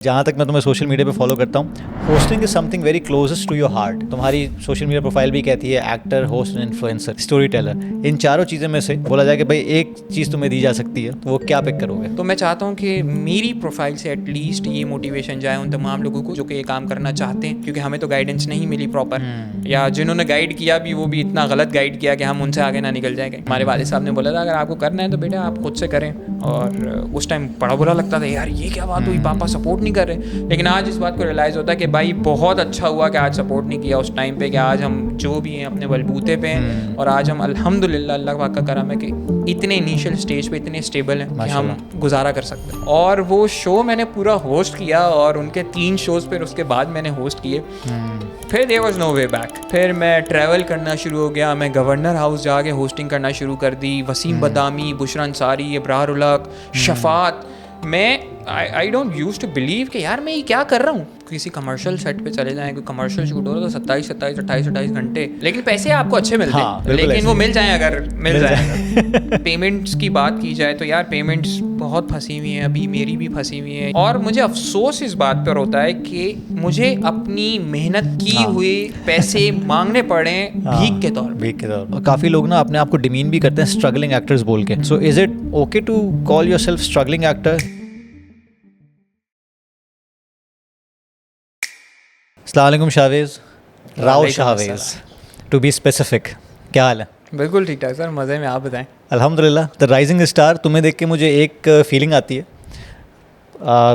जहाँ तक मैं तुम्हें सोशल मीडिया पे फॉलो करता हूँ, hosting is something very closest to your heart. तुम्हारी सोशल मीडिया प्रोफाइल भी कहती है actor, host and influencer, storyteller. इन चारों चीज़ों में से बोला जाए कि भाई एक चीज़ तुम्हें दी जा सकती है, तो वो क्या पिक करोगे? तो मैं चाहता हूँ कि मेरी प्रोफाइल से एटलीस्ट ये मोटिवेशन जाए उन तमाम लोगों को जो कि ये काम करना चाहते हैं, क्योंकि हमें तो गाइडेंस नहीं मिली प्रॉपर, या जिन्होंने गाइड किया भी वो भी इतना गलत गाइड किया कि हम उनसे आगे ना निकल जाएंगे। हमारे वालिद साहब ने बोला था अगर आपको करना है तो बेटा आप खुद से करें, और उस टाइम बड़ा बुरा लगता था यार ये क्या बात हुई, पापा सपोर्ट नहीं कर रहे। लेकिन आज इस बात को रियलाइज़ होता है कि भाई बहुत अच्छा हुआ कि आज सपोर्ट नहीं किया उस टाइम पे, कि आज हम जो भी हैं अपने बलबूते पे हैं, और आज हम अल्हम्दुलिल्लाह अल्लाह पाक का करम है कि इतने इनिशियल स्टेज पे इतने स्टेबल हैं कि हम गुजारा कर सकते हैं। और वो शो मैंने पूरा होस्ट किया, और उनके 3 शोज़ फिर उसके बाद मैंने होस्ट किए। फिर there was no way back. फिर मैं ट्रैवल करना शुरू हो गया, मैं गवर्नर हाउस जाके होस्टिंग करना शुरू कर दी। वसीम बदामी, बुशरा अंसारी, इब्रार उलक, शफात। मैं I don't use to believe कि यार मैं ये क्या कर रहा हूँ। किसी कमर्शियल सेट पे चले जाएं, कोई कमर्शियल शूट हो रहा है तो 28 घंटे, लेकिन पैसे आपको अच्छे मिलते हैं। हाँ, लेकिन वो मिल जाए, अगर मिल जाए। पेमेंट्स की बात की जाए तो यार पेमेंट्स बहुत फंसी हुई हैं, अभी मेरी भी फंसी हुई है। और मुझे अफसोस इस बात पर होता है कि मुझे अपनी मेहनत की हुई पैसे मांगने पड़े भीख के तौर पर। काफ़ी लोग ना अपने आप को डिमीन भी करते हैं स्ट्रगलिंग एक्टर्स बोल के। So is it okay to call yourself struggling actor? अस्सलाम वालेकुम Shavez, Rao Shavez to be specific. क्या हाल है? बिल्कुल ठीक ठाक सर, मज़े में। आप बताएं। अल्हम्दुलिल्लाह। द राइजिंग स्टार, तुम्हें देख के मुझे एक फीलिंग आती है,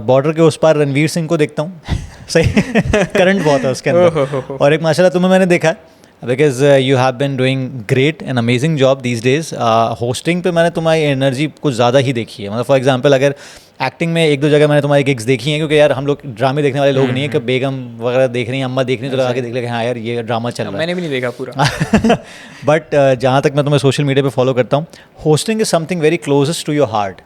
बॉर्डर के उस पार रणवीर सिंह को देखता हूँ। सही करंट बहुत है उसके अंदर। और एक माशाल्लाह तुम्हें मैंने देखा है because you have been doing great and amazing job these days. Hosting पे मैंने तुम्हारी एनर्जी कुछ ज़्यादा ही देखी है। मतलब फॉर एग्जांपल अगर एक्टिंग में 1-2 जगह मैंने तुम्हारी गिग्स देखी हैं, क्योंकि यार हम लोग ड्रामे देखने वाले लोग नहीं है कि बेगम वगैरह देख रही हैं, अम्मा देख रही हैं तो लगा के देख ले कि हाँ यार ये ड्रामा चल रहा है। मैंने भी नहीं देखा पूरा। बट जहाँ तक मैं तुम्हें सोशल मीडिया पे फॉलो करता हूँ, hosting is something very closest to your heart.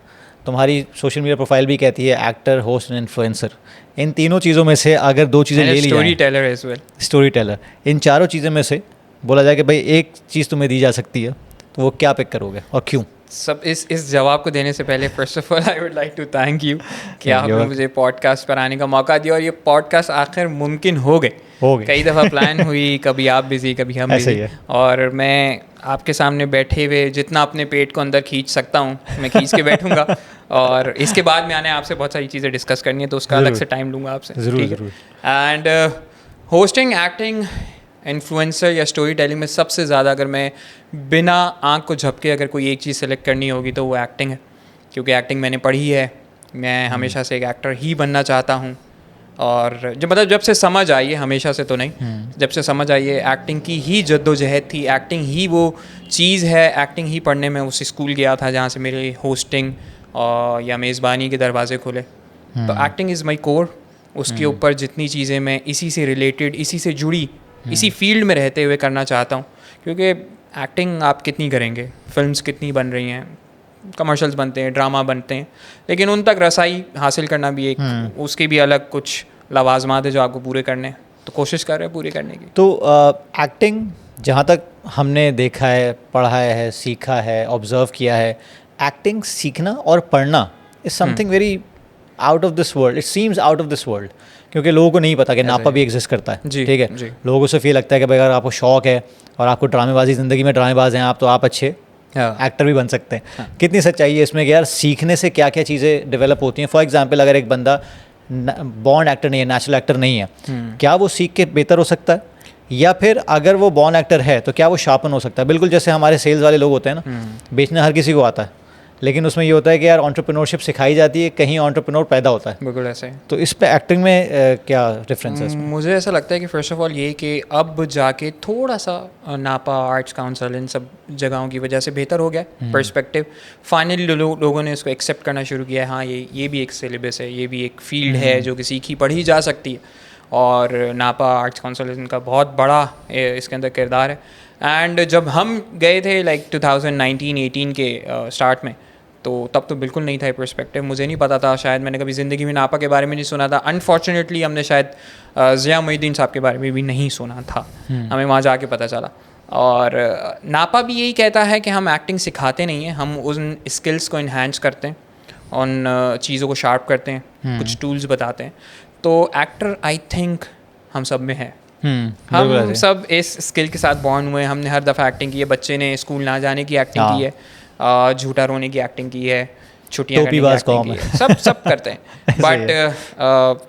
तुम्हारी सोशल मीडिया प्रोफाइल भी कहती है एक्टर, होस्ट एंड इन्फ्लुएंसर। इन तीनों चीज़ों में से अगर 2 चीज़ें ले ली जाएं, storyteller as well, storyteller, इन चारों चीज़ों में से बोला जाए कि भाई एक चीज़ तुम्हें दी जा सकती है, तो वो क्या पिक करोगे और क्यों? सब इस जवाब को देने से पहले first of all I would like to thank you कि आपने मुझे पॉडकास्ट पर आने का मौका दिया, और ये पॉडकास्ट आखिर मुमकिन हो गए। कई दफ़ा प्लान हुई, कभी आप बिजी कभी हम बिजी, और मैं आपके सामने बैठे हुए जितना अपने पेट को अंदर खींच सकता हूँ मैं खींच के बैठूंगा। और इसके बाद में आने आपसे बहुत सारी चीज़ें डिस्कस करनी है, तो उसका अलग से टाइम लूँगा आपसे। ज़रूर। एंड होस्टिंग, एक्टिंग, इन्फ्लुएंसर या स्टोरी टेलिंग में सबसे ज़्यादा अगर मैं बिना आँख को झपके अगर कोई एक चीज़ सेलेक्ट करनी होगी तो वो एक्टिंग है, क्योंकि एक्टिंग मैंने पढ़ी है। मैं हमेशा से एक एक्टर ही बनना चाहता हूँ, और जब से समझ आई है, हमेशा से तो नहीं, जब से समझ आई है, एक्टिंग की ही जद्दोजहद थी, एक्टिंग ही वो चीज़ है। एक्टिंग ही पढ़ने में उस स्कूल गया था जहाँ से मेरी होस्टिंग या मेज़बानी के दरवाजे खुले। तो एक्टिंग इज़ माई कोर। उसके ऊपर जितनी चीज़ें मैं इसी से रिलेटेड, इसी से जुड़ी, इसी फील्ड में रहते हुए करना चाहता हूँ, क्योंकि एक्टिंग आप कितनी करेंगे, फिल्म्स कितनी बन रही हैं, कमर्शियल्स बनते हैं, ड्रामा बनते हैं, लेकिन उन तक रसाई हासिल करना भी एक उसके भी अलग कुछ लवाजमात है जो आपको पूरे करने हैं, तो कोशिश कर रहे हैं पूरी करने की। तो एक्टिंग जहाँ तक हमने देखा है, पढ़ा है, सीखा है, ऑब्जर्व किया है, एक्टिंग सीखना और पढ़ना is something very out of this world. It seems out of this world, क्योंकि लोगों को नहीं पता कि नापा भी एग्जिस्ट करता है। ठीक है, लोगों को सिर्फ ये लगता है कि भाई अगर आपको शौक है और आपको ड्रामेबाजी, ज़िंदगी में ड्रामेबाज हैं आप, तो आप अच्छे एक्टर भी बन सकते हैं। कितनी सच्चाई है इसमें कि यार सीखने से क्या क्या चीज़ें डेवलप होती हैं। फॉर एग्जांपल अगर एक बंदा बॉर्न एक्टर नहीं है, नेचुरल एक्टर नहीं है, क्या वो सीख के बेहतर हो सकता है? या फिर अगर वो बॉर्न एक्टर है तो क्या वो शार्पन हो सकता है? बिल्कुल जैसे हमारे सेल्स वाले लोग होते हैं ना, बेचना हर किसी को आता है, लेकिन उसमें ये होता है कि यार एंटरप्रेन्योरशिप सिखाई जाती है, कहीं एंटरप्रेन्योर पैदा होता है। बिल्कुल ऐसे ही। तो इस पे एक्टिंग में क्या डिफरेंस है? मुझे ऐसा लगता है कि फ़र्स्ट ऑफ ऑल ये कि अब जाके थोड़ा सा नापा, आर्ट्स काउंसिल, इन सब जगहों की वजह से बेहतर हो गया पर्सपेक्टिव। फाइनली लोगों ने इसको एक्सेप्ट करना शुरू किया है, हाँ ये भी एक सिलेबस है, ये भी एक फील्ड है जो कि सीखी पढ़ी जा सकती है, और नापा आर्ट्स काउंसिल इनका बहुत बड़ा इसके अंदर किरदार है। एंड जब हम गए थे लाइक 2019-18 के स्टार्ट में, तो तब तो बिल्कुल नहीं था ये पर्सपेक्टिव, मुझे नहीं पता था, शायद मैंने कभी ज़िंदगी में नापा के बारे में नहीं सुना था। अनफॉर्चुनेटली हमने शायद ज़िया मोहिद्दीन साहब के बारे में भी नहीं सुना था, हमें वहाँ जाके पता चला। और नापा भी यही कहता है कि हम एक्टिंग सिखाते नहीं हैं, हम उन स्किल्स को इन्हांस करते हैं, उन चीज़ों को शार्प करते हैं, कुछ टूल्स बताते हैं। तो एक्टर आई थिंक हम सब में है। हम सब इस स्किल के साथ बॉर्न हुए हैं। हमने हर दफ़ा एक्टिंग की है। बच्चे ने स्कूल ना जाने की एक्टिंग की है, झूठा रोने की एक्टिंग की है, छुट्टियां करने की एक्टिंग की है, सब करते हैं। बट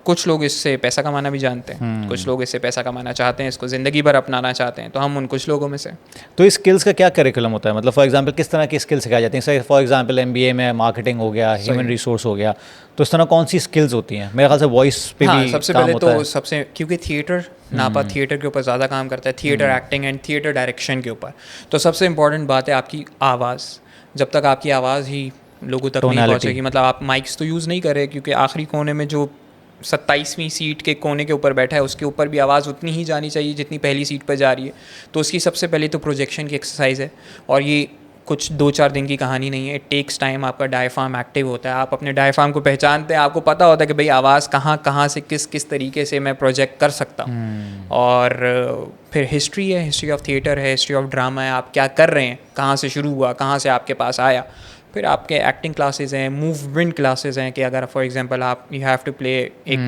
कुछ लोग इससे पैसा कमाना भी जानते हैं, कुछ लोग इससे पैसा कमाना चाहते हैं, इसको ज़िंदगी भर अपनाना चाहते हैं। तो हम उन कुछ लोगों में से। तो इस स्किल्स का क्या करिकुलम होता है? मतलब फॉर एग्जांपल किस तरह की स्किल्स सिखाई जाती हैं? फॉर एग्जांपल MBA में मार्केटिंग हो गया, ह्यूमन रिसोर्स हो गया, तो इस तरह कौन सी स्किल्स होती हैं? मेरे ख्याल से वॉइस पे भी सबसे काम पहले होता है। तो सबसे, क्योंकि थिएटर नापा थिएटर के ऊपर ज़्यादा काम करता है, theatre acting and theatre direction के ऊपर। तो सबसे इंपॉर्टेंट बात है आपकी आवाज़। जब तक आपकी आवाज़ ही लोगों तक नहीं पहुंचेगी, मतलब आप माइक्स तो यूज़ नहीं कर रहे, क्योंकि आखिरी कोने में जो 27वीं सीट के कोने के ऊपर बैठा है उसके ऊपर भी आवाज़ उतनी ही जानी चाहिए जितनी पहली सीट पर जा रही है। तो उसकी सबसे पहले तो प्रोजेक्शन की एक्सरसाइज है, और ये कुछ 2-4 दिन की कहानी नहीं है। It takes time. आपका डायफ्राम एक्टिव होता है, आप अपने डायफ्राम को पहचानते हैं, आपको पता होता है कि भाई आवाज़ कहाँ से किस तरीके से मैं प्रोजेक्ट कर सकता हूँ। और फिर हिस्ट्री है, हिस्ट्री ऑफ थिएटर है, हिस्ट्री ऑफ ड्रामा है, आप क्या कर रहे हैं, कहाँ से शुरू हुआ, कहाँ से आपके पास आया। फिर आपके एक्टिंग क्लासेस हैं, मूवमेंट क्लासेस हैं, कि अगर फॉर एग्जांपल आप यू हैव टू प्ले एक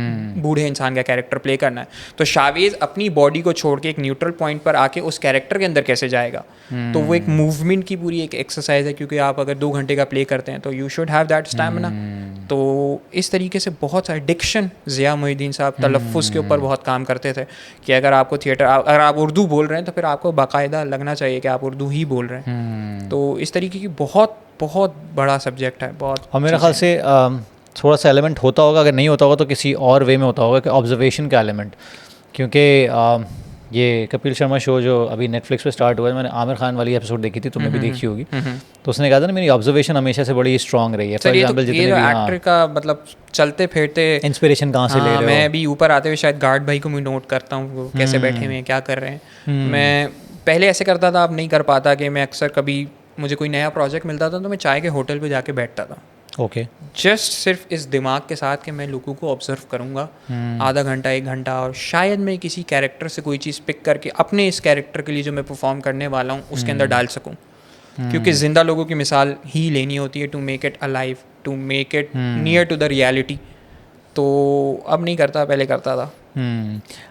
बूढ़े इंसान का कैरेक्टर प्ले करना है, तो शावेज अपनी बॉडी को छोड़ के एक न्यूट्रल पॉइंट पर आके उस कैरेक्टर के अंदर कैसे जाएगा। तो वो एक मूवमेंट की पूरी एक एक्सरसाइज है, क्योंकि आप अगर 2 घंटे का प्ले करते हैं तो you should have that stamina. तो इस तरीके से बहुत सारे डिक्शन, ज़िया मोहिद्दीन साहब तलफ़्फ़ुज़ के ऊपर बहुत काम करते थे, कि अगर आपको थिएटर, अगर आप उर्दू बोल रहे हैं तो फिर आपको बाकायदा लगना चाहिए कि आप उर्दू ही बोल रहे हैं। तो इस तरीके की बहुत बड़ा सब्जेक्ट है, बहुत। और मेरे ख्याल से थोड़ा सा एलिमेंट होता होगा, अगर नहीं होता होगा तो किसी और वे में होता होगा, कि ऑब्जर्वेशन का एलिमेंट। क्योंकि ये कपिल शर्मा शो जो अभी नेटफ्लिक्स पे स्टार्ट हुआ है, मैंने आमिर खान वाली एपिसोड देखी थी, तुमने भी देखी होगी। तो उसने कहा था ना, मेरी ऑब्जर्वेशन हमेशा से बड़ी स्ट्रांग रही है। फॉर एग्जांपल जितने भी एक्टर का मतलब चलते फिरते इंस्पिरेशन कहाँ से ले रहे हो। मैं भी ऊपर आते हुए शायद गार्ड भाई को भी नोट करता हूँ, वो कैसे बैठे हुए हैं, क्या कर रहे हैं। मैं पहले ऐसे करता था, अब नहीं कर पाता, कि मैं अक्सर कभी मुझे कोई नया प्रोजेक्ट मिलता था तो मैं चाय के होटल पे जाके बैठता था। ओके। जस्ट सिर्फ इस दिमाग के साथ कि मैं लोगों को ऑब्जर्व करूँगा आधा घंटा 1 घंटा, और शायद मैं किसी कैरेक्टर से कोई चीज़ पिक करके अपने इस कैरेक्टर के लिए जो मैं परफॉर्म करने वाला हूँ उसके अंदर डाल सकूँ। क्योंकि ज़िंदा लोगों की मिसाल ही लेनी होती है, to make it alive, to make it near to the reality. तो अब नहीं करता, पहले करता था।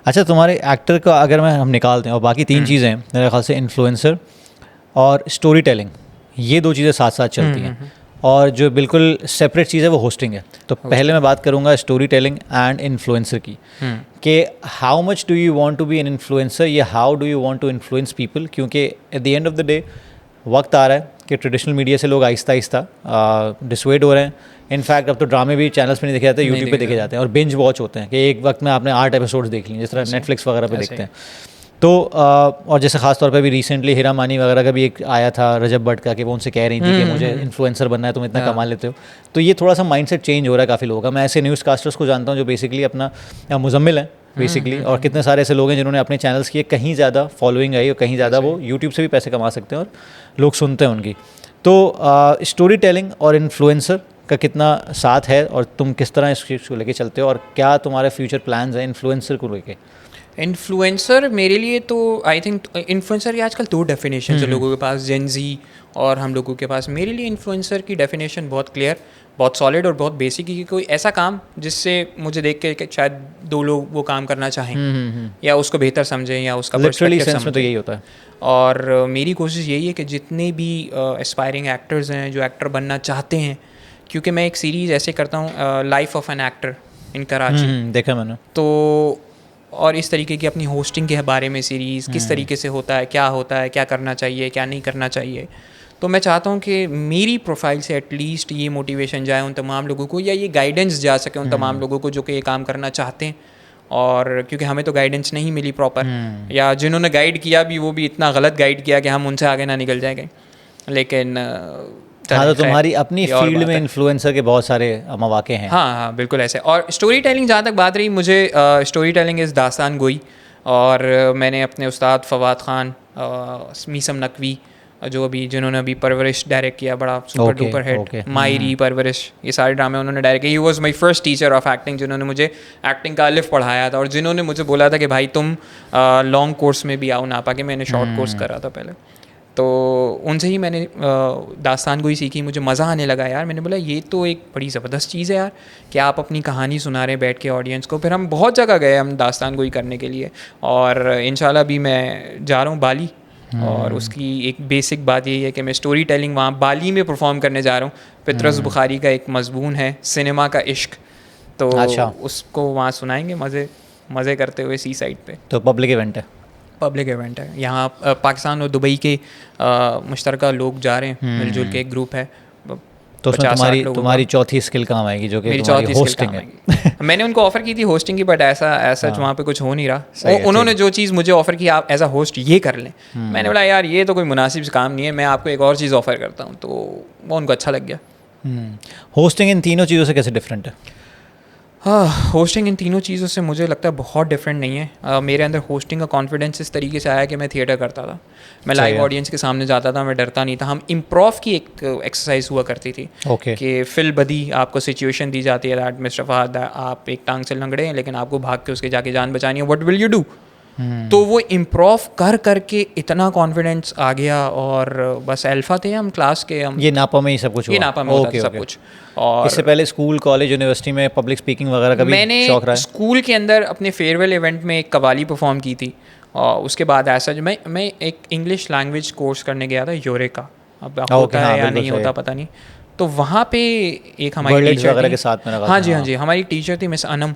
अच्छा, तुम्हारे एक्टर का अगर हम निकालते हैं, और बाकी 3 चीज़ें हैं मेरे ख्याल से, इन्फ्लुएंसर और स्टोरी टेलिंग, ये 2 चीज़ें साथ साथ चलती हैं। और जो बिल्कुल सेपरेट चीज़ है वो होस्टिंग है। तो पहले मैं बात करूँगा स्टोरी टेलिंग एंड इन्फ्लुएंसर की, कि how much do you want to be an influencer, या how do you want to influence people. क्योंकि at the end of the day वक्त आ रहा है कि ट्रेडिशनल मीडिया से लोग आहिस्ता आहिस्ता डिसवेड हो रहे हैं। इनफैक्ट अब तो ड्रामे भी चैनल्स पे नहीं देखे जाते, यूट्यूब पे देखे जाते हैं, और बिंज वॉच होते हैं, कि एक वक्त में आपने 8 एपिसोड्स देख लिए, जिस तरह नेटफ्लिक्स वगैरह पे देखते हैं। तो और जैसे ख़ास तौर पे भी रिसेंटली हीरा मानी वगैरह का भी एक आया था, रजब भट्ट का, कि वो उनसे कह रही थी कि मुझे इन्फ्लुएंसर बनना है, तुम इतना कमा लेते हो। तो ये थोड़ा सा माइंडसेट चेंज हो रहा है काफ़ी लोगों का। मैं ऐसे न्यूज़ कास्टर्स को जानता हूँ जो बेसिकली अपना मुजम्मिल है बेसिकली, और कितने सारे ऐसे लोग हैं जिन्होंने अपने चैनल्स की कहीं ज़्यादा फॉलोइंग आई, और कहीं ज़्यादा वो यूट्यूब से भी पैसे कमा सकते हैं और लोग सुनते हैं उनकी। तो स्टोरी टेलिंग और इन्फ्लुएंसर का कितना साथ है, और तुम किस तरह इस चीज़ को लेके चलते हो, और क्या तुम्हारे फ्यूचर प्लान्स हैं इन्फ्लुएंसर को लेके? इन्फ्लुएंसर मेरे लिए तो आई थिंक इन्फ्लुएंसर की आजकल 2 डेफिनेशन है लोगों के पास, जेन जी और हम लोगों के पास। मेरे लिए इन्फ्लुएंसर की डेफिनेशन बहुत क्लियर, बहुत सॉलिड और बहुत बेसिक है, कि कोई ऐसा काम जिससे मुझे देख के शायद 2 लोग वो काम करना चाहें, या उसको बेहतर समझें, या उसका लिटरली सेंस में तो यही होता है। और मेरी कोशिश यही है कि जितने भी एस्पायरिंग एक्टर्स हैं जो एक्टर बनना चाहते हैं, क्योंकि मैं एक सीरीज़ ऐसे करता हूँ, life of an actor in Karachi, देखा मैंने। तो और इस तरीके की अपनी होस्टिंग के बारे में सीरीज़, किस तरीके से होता है, क्या करना चाहिए, क्या नहीं करना चाहिए। तो मैं चाहता हूँ कि मेरी प्रोफाइल से एटलीस्ट ये मोटिवेशन जाए उन तमाम लोगों को, या ये गाइडेंस जा सके उन तमाम लोगों को जो कि ये काम करना चाहते हैं। और क्योंकि हमें तो गाइडेंस नहीं मिली प्रॉपर, या जिन्होंने गाइड किया भी वो भी इतना गलत गाइड किया कि हम उनसे आगे ना निकल जाएंगे। लेकिन हाँ, तो तुम्हारी अपनी फील्ड में इन्फ्लुएंसर के बहुत सारे मौके हैं। हाँ, बिल्कुल ऐसे। और स्टोरी टेलिंग जहाँ तक बात रही, मुझे स्टोरी टेलिंग इज़ दास्तान गोई, और मैंने अपने उस्ताद फवाद ख़ान, मीसम नकवी, जिन्होंने अभी परवरिश डायरेक्ट किया, बड़ा सुपर डुपर हिट, मायरी, परवरिश, ये सारे ड्रामे उन्होंने डायरेक्ट किए। He was my first teacher of acting, जिन्होंने मुझे एक्टिंग का अलिफ पढ़ाया था, और जिन्होंने मुझे बोला था कि भाई तुम लॉन्ग कोर्स में भी आओ ना, पाके मैंने शॉर्ट कोर्स करा था पहले। तो उनसे ही मैंने दास्तान गोई सीखी, मुझे मज़ा आने लगा यार। मैंने बोला ये तो एक बड़ी ज़बरदस्त चीज़ है यार कि आप अपनी कहानी सुना रहे हैं बैठ के ऑडियंस को। फिर हम बहुत जगह गए हम दास्तान गोई करने के लिए, और इंशाल्लाह भी मैं जा रहा हूँ बाली, और उसकी एक बेसिक बात यही है कि मैं स्टोरी टेलिंग वहाँ बाली में परफॉर्म करने जा रहा हूँ। पितरस बुखारी का एक मजमून है सिनेमा का इश्क, तो उसको वहाँ सुनाएंगे मज़े करते हुए सी साइड पे। तो पब्लिक इवेंट है? पब्लिक इवेंट है। यहाँ पाकिस्तान और दुबई के मुश्तरका लोग जा रहे हैं, मिलजुल के एक ग्रुप है। तो उसमें तुम्हारी चौथी स्किल काम आएगी, जो कि तुम्हारी होस्टिंग है। मैंने उनको ऑफ़र की थी होस्टिंग की, बट ऐसा वहाँ पे कुछ हो नहीं रहा। उन्होंने जो चीज़ मुझे ऑफ़र की, आप एज अ होस्ट ये कर लें, मैंने बोला यार ये तो कोई मुनासिब काम नहीं है, मैं आपको एक और चीज़ ऑफ़र करता हूँ। तो वो उनको अच्छा लग गया। होस्टिंग इन तीनों चीज़ों से कैसे डिफरेंट है? हाँ, होस्टिंग इन तीनों चीज़ों से मुझे लगता है बहुत डिफरेंट नहीं है। मेरे अंदर होस्टिंग का कॉन्फिडेंस इस तरीके से आया कि मैं थिएटर करता था, मैं लाइव ऑडियंस के सामने जाता था, मैं डरता नहीं था। हम इम्प्रोव की एक एक्सरसाइज हुआ करती थी कि फिल बदी, आपको सिचुएशन दी जाती है दैट मिस्टर फहद आप एक टांग से लंगड़े हैं लेकिन आपको भाग के उसके जाके जान बचानी है, व्हाट विल यू डू? तो वो इम्प्रोव करके इतना कॉन्फिडेंस आ गया, और बस अल्फा थे हम क्लास के। हम ये नापा में ही सब कुछ हुआ? ये नापा में होता था सब कुछ। और इससे पहले स्कूल, कॉलेज, यूनिवर्सिटी में पब्लिक स्पीकिंग वगैरह का भी शौक रहा है? मैंने स्कूल के अंदर अपने फेयरवेल इवेंट में एक कवाली परफॉर्म की थी, और उसके बाद ऐसा जो मैं एक इंग्लिश लैंग्वेज कोर्स करने गया था यूरेका। अब होता है या नहीं होता पता नहीं। तो वहाँ पे एक हमारी टीचर के साथ में, हाँ जी हमारी टीचर थी मिस अनम।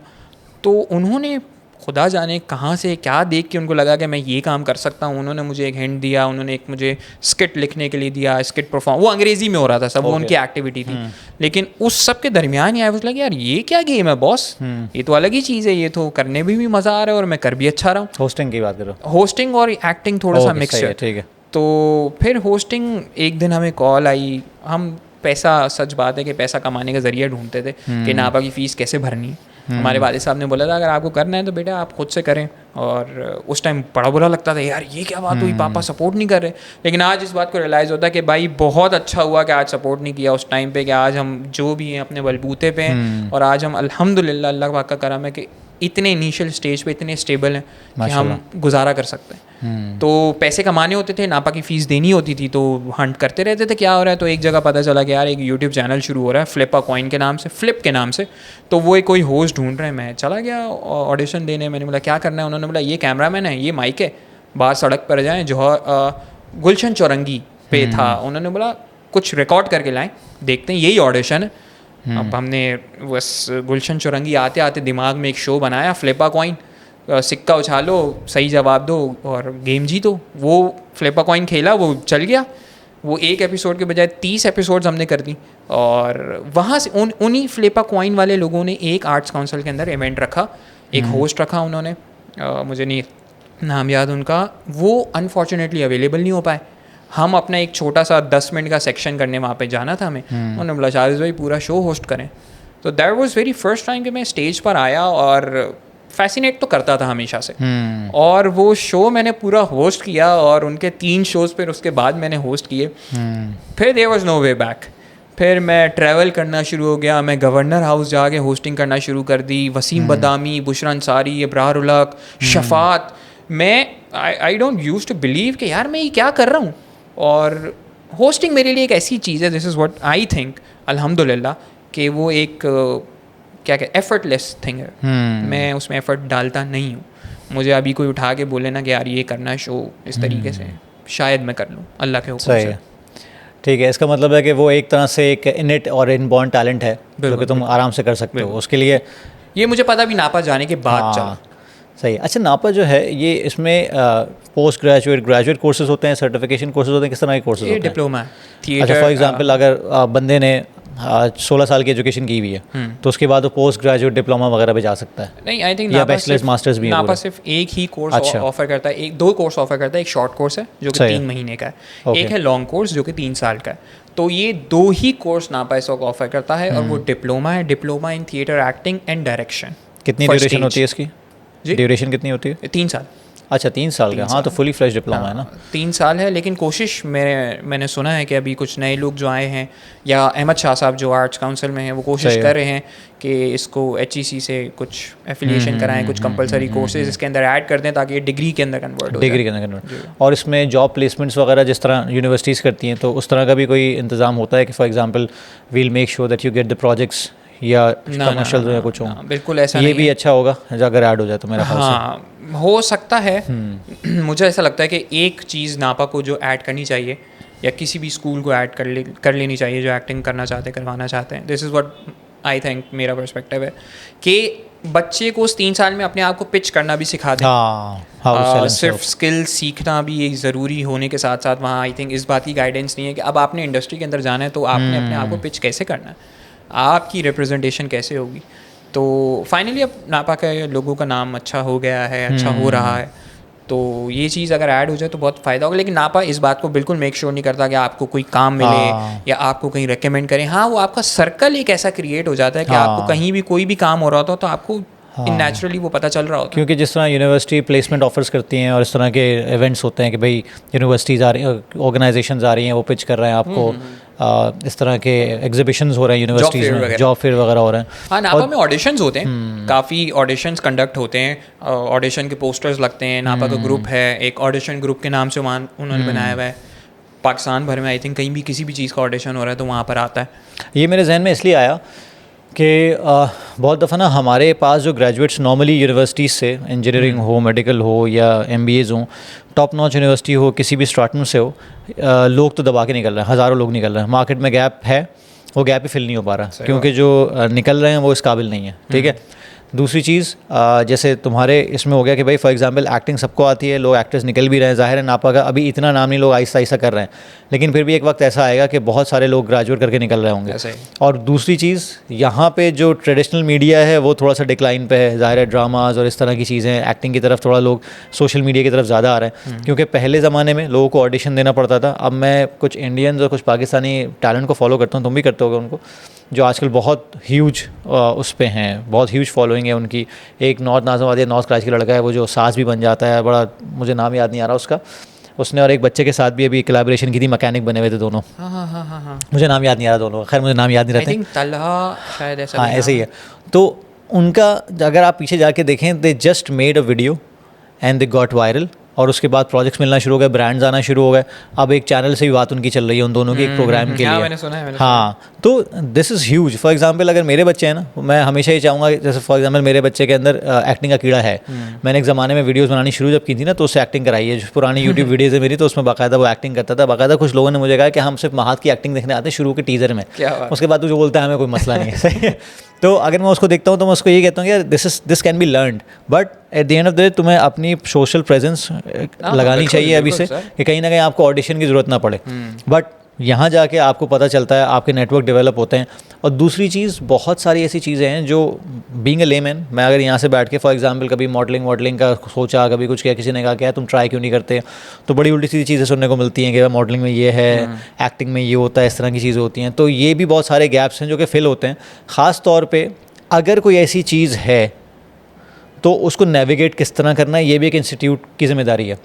तो उन्होंने खुदा जाने कहाँ से क्या देख के उनको लगा कि मैं ये काम कर सकता हूँ, उन्होंने मुझे एक हिंट दिया, उन्होंने एक मुझे स्किट लिखने के लिए दिया, स्किट परफॉर्म, वो अंग्रेज़ी में हो रहा था सब, वो उनकी एक्टिविटी थी। लेकिन उस सब के दरमियान आई वाज लाइक यार ये क्या गेम है बॉस, ये तो अलग ही चीज़ है, ये तो करने में भी मज़ा आ रहा है और मैं कर भी अच्छा रहा हूँ। होस्टिंग की बात करो? होस्टिंग और एक्टिंग थोड़ा सा मिक्स है, ठीक है। तो फिर होस्टिंग एक दिन हमें कॉल आई, हम पैसा, सच बात है कि पैसा कमाने का ज़रिया ढूंढते थे कि नापा की फ़ीस कैसे भरनी है। हमारे वालिद साहब ने बोला था अगर आपको करना है तो बेटा आप खुद से करें, और उस टाइम बड़ा बुरा लगता था यार ये क्या बात हुई, पापा सपोर्ट नहीं कर रहे। लेकिन आज इस बात को रियलाइज़ होता है कि भाई बहुत अच्छा हुआ कि आज सपोर्ट नहीं किया उस टाइम पे, कि आज हम जो भी हैं अपने बलबूते पे हैं, और आज हम अल्हम्दुलिल्लाह अल्लाह पाक का करम है कि इतने इनिशियल स्टेज पे इतने स्टेबल हैं कि हम गुजारा कर सकते हैं। तो पैसे कमाने होते थे, नापा की फ़ीस देनी होती थी, तो हंट करते रहते थे क्या हो रहा है। तो एक जगह पता चला कि यार एक यूट्यूब चैनल शुरू हो रहा है फ्लिप अ कॉइन के नाम से, फ्लिप के नाम से। तो वो एक कोई होस्ट ढूंढ रहे हैं। मैं चला गया ऑडिशन देने, मैंने बोला क्या करना है, उन्होंने बोला ये कैमरामैन है, ये माइक है, बाहर सड़क पर जाएँ, जो गुलशन चौरंगी पे था, उन्होंने बोला कुछ रिकॉर्ड करके लाएँ, देखते हैं, यही ऑडिशन है। अब हमने बस गुलशन चौरंगी आते आते दिमाग में एक शो बनाया, फ्लिपा कॉइन, सिक्का उछालो, सही जवाब दो और गेम जीतो। वो फ्लिपा कॉइन खेला, वो चल गया। वो एक एपिसोड के बजाय 30 एपिसोड्स हमने कर दी, और वहाँ से उन्हीं फ्लिपा कॉइन वाले लोगों ने एक आर्ट्स काउंसिल के अंदर इवेंट रखा, एक होस्ट रखा उन्होंने, मुझे नहीं नाम याद उनका, वो अनफॉर्चुनेटली अवेलेबल नहीं हो पाए। हम अपना एक छोटा सा 10 मिनट का सेक्शन करने वहाँ पे जाना था हमें, उन्होंने बोला शाहिद भाई पूरा शो होस्ट करें। तो that was very first time कि मैं स्टेज पर आया, और फैसिनेट तो करता था हमेशा से, और वो शो मैंने पूरा होस्ट किया, और उनके 3 शोज़ फिर उसके बाद मैंने होस्ट किए। फिर there was no way back, फिर मैं ट्रैवल करना शुरू हो गया, मैं गवर्नर हाउस जाके होस्टिंग करना शुरू कर दी, वसीम बदामी, बुशरा अंसारी, इब्रार उलक, शफात। मैं I don't use to believe कि यार मैं ये क्या कर रहा हूँ। और होस्टिंग मेरे लिए एक ऐसी चीज़ है, this is what I think अल्हम्दुलिल्लाह, कि वो एक क्या कहते एफर्टलेस थिंग है। मैं उसमें एफर्ट डालता नहीं हूँ। मुझे अभी कोई उठा के बोले ना कि यार ये करना है शो इस तरीके से, शायद मैं कर लूँ अल्लाह के हुक्म से। ठीक है, इसका मतलब है कि वो एक तरह से एक इनेट और इनबॉर्न टैलेंट है जो कि तुम आराम से कर सकते हो। उसके लिए ये मुझे पता भी नापा जाने के बाद चला। सही। अच्छा, नापा जो है ये इसमें पोस्ट ग्रेजुएट, ग्रेजुएट कोर्सेज होते हैं, सर्टिफिकेशन कोर्सेज होते हैं, किस तरह के कोर्सेज होते हैं? Diploma, theatre. अच्छा, फॉर एग्जांपल अगर बंदे ने 16 साल की एजुकेशन की हुई है तो उसके बाद वो पोस्ट ग्रेजुएट डिप्लोमा वगैरह पे जा सकता है? नहीं, आई थिंक या बैचलर्स मास्टर्स भी? नापा सिर्फ एक ही कोर्स ऑफर करता है, 2 कोर्स ऑफर करता है। एक शॉर्ट कोर्स है जो कि 3 महीने का है, एक है लॉन्ग कोर्स जो कि 3 साल का है। तो ये 2 ही कोर्स नापा इस वक्त ऑफर करता है, और वो डिप्लोमा है, diploma in theatre acting and direction. कितनी ड्यूरेशन होती है इसकी? ड्यूरेशन कितनी होती है? 3 साल। अच्छा 3 साल का, हाँ तो फुली फ्लेश डिप्लोमा है ना। 3 साल है, लेकिन कोशिश मैंने सुना है कि अभी कुछ नए लोग जो आए हैं, या अहमद शाह साहब जो आर्ट्स काउंसिल में हैं, वो कोशिश कर रहे हैं कि इसको HEC से कुछ एफिलिएशन कराएं, कुछ कंपलसरी कोर्सेज इसके अंदर ऐड कर दें ताकि ये डिग्री के अंदर कन्वर्ट हो जाए। डिग्री के अंदर कन्वर्ट। और इसमें जॉब प्लेसमेंट्स वगैरह जिस तरह यूनिवर्सिटीज़ करती हैं, तो उस तरह का भी कोई इंतज़ाम होता है कि for example will make sure that you get the projects या कमर्शियल या कुछ हो? बिल्कुल ऐसा ये नहीं भी अच्छा होगा अगर ऐड हो जाए तो मेरा ख्याल से। हाँ, हो सकता है। मुझे ऐसा लगता है कि एक चीज़ नापा को जो ऐड करनी चाहिए, या किसी भी स्कूल को ऐड कर लेनी चाहिए जो एक्टिंग करना चाहते हैं, करवाना चाहते हैं। This is what I think, मेरा पर्सपेक्टिव है कि बच्चे को उस 3 साल में अपने आप को पिच करना भी सिखा दें। सिर्फ स्किल सीखना भी एक ज़रूरी होने के साथ साथ वहाँ आई थिंक इस बात की गाइडेंस नहीं है कि अब आपने इंडस्ट्री के अंदर जाना है तो आपने अपने आप को पिच कैसे करना है, आपकी रिप्रेजेंटेशन कैसे होगी। तो फाइनली अब नापा के लोगों का नाम अच्छा हो गया है, अच्छा हो रहा है, तो ये चीज़ अगर ऐड हो जाए तो बहुत फ़ायदा होगा। लेकिन नापा इस बात को बिल्कुल मेक श्योर नहीं करता कि आपको कोई काम मिले या आपको कहीं रेकमेंड करें। हाँ, वो आपका सर्कल एक ऐसा क्रिएट हो जाता है कि आपको कहीं भी कोई भी काम हो रहा होता है तो आपको नेचुरली वो पता चल रहा होता है। क्योंकि जिस तरह यूनिवर्सिटी प्लेसमेंट ऑफर्स करती हैं और इस तरह के इवेंट्स होते हैं कि भाई यूनिवर्सिटीज़ आ रही हैं, ऑर्गेनाइजेशंस आ रही हैं, वो पिच कर रहे हैं आपको, इस तरह के एग्जीबिशंस हो रहे हैं यूनिवर्सिटीज़ में, जॉब फेयर वगैरह हो रहे हैं। हाँ, नापा में ऑडिशंस होते हैं, काफ़ी ऑडिशंस कंडक्ट होते हैं, ऑडिशन के पोस्टर्स लगते हैं। नापा का ग्रुप है, एक ऑडिशन ग्रुप के नाम से उन्होंने बनाया हुआ है। पाकिस्तान भर में आई थिंक कहीं भी किसी भी चीज़ का ऑडिशन हो रहा है तो वहाँ पर आता है। ये मेरे जहन में इसलिए आया कि बहुत दफ़ा ना हमारे पास जो ग्रेजुएट्स नॉर्मली यूनिवर्सिटीज़ से, इंजीनियरिंग हो, मेडिकल हो या MBAs हो, टॉप नॉच यूनिवर्सिटी हो, किसी भी स्ट्राटम से हो, लोग तो दबा के निकल रहे हैं, हज़ारों लोग निकल रहे हैं। मार्केट में गैप है, वो गैप ही फिल नहीं हो पा रहा क्योंकि जो निकल रहे हैं वो इस काबिल नहीं है। ठीक है। दूसरी चीज़, जैसे तुम्हारे इसमें हो गया कि भाई फॉर एग्जांपल एक्टिंग सबको आती है, लोग एक्टर्स निकल भी रहे हैं, ज़ाहिर है नापा का अभी इतना नाम नहीं, लोग आहिस्ता आहिस्ता कर रहे हैं, लेकिन फिर भी एक वक्त ऐसा आएगा कि बहुत सारे लोग ग्रेजुएट करके निकल रहे होंगे। और दूसरी चीज़, यहाँ पे जो ट्रेडिशनल मीडिया है वो थोड़ा सा डिक्लाइन पे है, ज़ाहिर है ड्रामाज और इस तरह की चीज़ें, एक्टिंग की तरफ थोड़ा लोग सोशल मीडिया की तरफ ज़्यादा आ रहे हैं। क्योंकि पहले ज़माने में लोगों को ऑडिशन देना पड़ता था। अब मैं कुछ इंडियंस और कुछ पाकिस्तानी टैलेंट को फॉलो करता हूँ, तुम भी करते होगे उनको, जो आजकल बहुत ह्यूज उस पे हैं, बहुत ह्यूज फॉलोइंग है उनकी। एक नॉर्थ नाज़िमाबाद, नॉर्थ कराची का लड़का है वो जो सास भी बन जाता है, बड़ा मुझे नाम याद नहीं आ रहा उसका, उसने और एक बच्चे के साथ भी अभी कोलैबोरेशन की थी, मैकेनिक बने हुए थे दोनों। हाँ। मुझे नाम याद नहीं आ रहा दोनों, खैर मुझे नाम याद नहीं रहते, तलहा शायद ऐसा। हाँ ऐसे ही है। तो उनका अगर आप पीछे जाके देखें, they just made a video and they got viral, और उसके बाद प्रोजेक्ट्स मिलना शुरू हो गए, ब्रांड्स आना शुरू हो गए। अब एक चैनल से भी बात उनकी चल रही है उन दोनों की एक प्रोग्राम के लिए। मैंने सुना है, हाँ, तो this is huge. For example अगर मेरे बच्चे हैं ना, मैं हमेशा ये चाहूँगा, जैसे फॉर एग्जांपल मेरे बच्चे के अंदर एक्टिंग का कीड़ा है। मैंने एक ज़माने में वीडियोस बनानी शुरू जब की थी ना, तो उससे एक्टिंग कराई है। जो पुरानी यूट्यूब वीडियोज़ है मेरी, तो उसमें बाकायदा वो एक्टिंग करता था। बाकायदा कुछ लोगों ने मुझे कहा कि हम सिर्फ महात की एक्टिंग देखने आते हैं शुरू के टीज़र में, उसके बाद जो बोलता है हमें कोई मसला नहीं है। सही है। तो अगर मैं उसको देखता हूँ तो मैं उसको ये कहता हूँ यार this can be learned, but at the end of the day तुम्हें अपनी सोशल प्रेजेंस लगानी चाहिए अभी से, कि कहीं ना कहीं आपको ऑडिशन की ज़रूरत ना पड़े। बट यहाँ जाके आपको पता चलता है, आपके नेटवर्क डेवलप होते हैं। और दूसरी चीज़, बहुत सारी ऐसी चीज़ें हैं जो बीइंग अ लेमैन, मैं अगर यहाँ से बैठ के फॉर एग्जांपल कभी मॉडलिंग का सोचा, कभी कुछ किया, किसी ने कहा क्या तुम ट्राई क्यों नहीं करते, तो बड़ी उल्टी सीधी चीज़ें सुनने को मिलती हैं कि मॉडलिंग में ये है, एक्टिंग में ये होता है, इस तरह की चीज़ें होती हैं। तो ये भी बहुत सारे गैप्स हैं जो कि फिल होते हैं। ख़ास तौर पर अगर कोई ऐसी चीज़ है तो उसको नेविगेट किस तरह करना है, ये भी एक इंस्टीट्यूट की जिम्मेदारी है।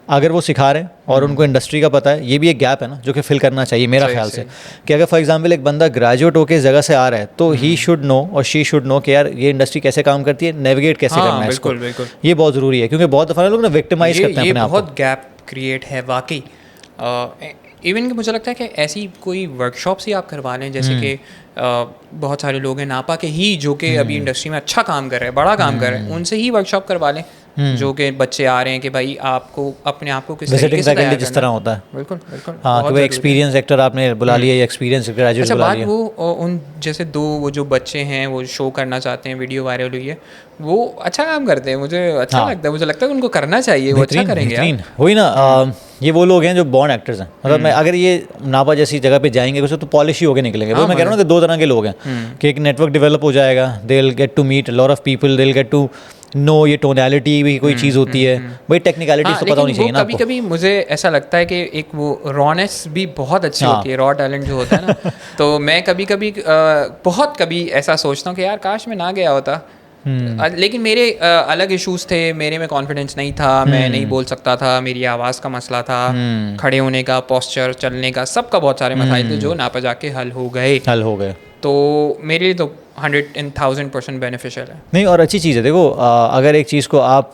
अगर वो सिखा रहे हैं और उनको इंडस्ट्री का पता है, ये भी एक गैप है ना जो कि फिल करना चाहिए मेरा ख्याल से। कि अगर फॉर एग्जांपल एक बंदा ग्रेजुएट होकर इस जगह से आ रहा है तो ही शुड नो और शी शुड नो कि यार ये इंडस्ट्री कैसे काम करती है, नेविगेट कैसे करना है इसको। ये बहुत ज़रूरी है, क्योंकि बहुत दफ़ा लोग ना विक्टिमाइज करते हैं अपने आप को। बहुत गैप क्रिएट है वाकई। इवन कि मुझे लगता है कि ऐसी कोई वर्कशॉप्स ही आप करवा लें, जैसे कि बहुत सारे लोग हैं नापा के ही जो कि अभी इंडस्ट्री में अच्छा काम कर रहे हैं, बड़ा काम कर रहे हैं, उनसे ही वर्कशॉप करवा लें, जो कि बच्चे आ रहे हैं कि भाई आपको अपने आप को किस तरीके से तैयार जिस तरह होता है। बिल्कुल बिल्कुल। हाँ, कि वो एक्सपीरियंस एक्टर आपने बुला लिया या एक्सपीरियंस ग्रेजुएट बुला लिया। वो उन जैसे वो जो बच्चे हैं वो शो करना चाहते हैं, वीडियो वायरल हुई है, वो अच्छा काम करते हैं, मुझे अच्छा लगता है। मुझे लगता है उनको करना चाहिए, वो अच्छा करेंगे। वही ना, ये वो लोग हैं जो बॉर्न एक्टर्स हैं। मतलब मैं अगर ये नापा जैसी जगह पे जाएंगे तो पॉलिश ही होके निकलेंगे। वो मैं कह रहा हूँ कि दो तरह के लोग हैं, कि एक नेटवर्क डेवलप हो जाएगा, they will get to meet lot of people, they will get to know ये टोनैलिटी भी कोई चीज़ होती है, भाई टेक्निकलिटीज तो पता होनी चाहिए ना। कभी मुझे ऐसा लगता है कि एक वो रॉनेस भी बहुत अच्छी होती है, रॉ टैलेंट जो होता है ना। तो मैं कभी ऐसा सोचता हूँ कि यार काश मैं ना गया होता लेकिन मेरे अलग इश्यूज थे, मेरे में कॉन्फिडेंस नहीं था, मैं नहीं बोल सकता था, मेरी आवाज़ का मसला था, खड़े होने का, पोस्चर, चलने का, सबका बहुत सारे मसाइल थे जो नापा जाके हल हो गए। तो मेरे लिए तो 100,000% बेनिफिशियल है। नहीं, और अच्छी चीज़ है। देखो अगर एक चीज़ को आप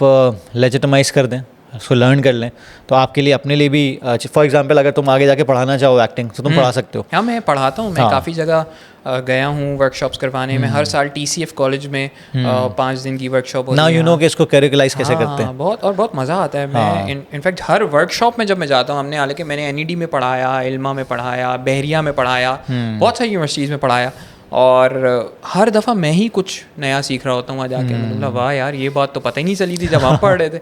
लेजिटिमाइज कर दें, उसको लर्न कर लें, तो आपके लिए अपने लिए भी फॉर एग्जांपल अगर तुम आगे जाके पढ़ाना चाहो एक्टिंग तो तुम पढ़ा सकते हो। हाँ, मैं पढ़ाता हूँ, मैं काफ़ी जगह गया हूँ वर्कशॉप्स करवाने में। हर साल TCF कॉलेज में 5 दिन की वर्कशॉप होती है। नाउ यू नो कि इसको कैरिकुलाइज कैसे करते हैं। बहुत मज़ा आता है। मैं इनफैक्ट हर वर्कशॉप में जब मैं जाता हूँ, हमने हालांकि मैंने NED में पढ़ाया, इल्मा में पढ़ाया, बहरिया में पढ़ाया, बहुत सारी यूनिवर्सिटीज़ में पढ़ाया, और हर दफ़ा मैं ही कुछ नया सीख रहा होता हूँ वहाँ जाके। मतलब वाह यार, ये बात तो पता ही नहीं चली थी जब हम पढ़ रहे थे।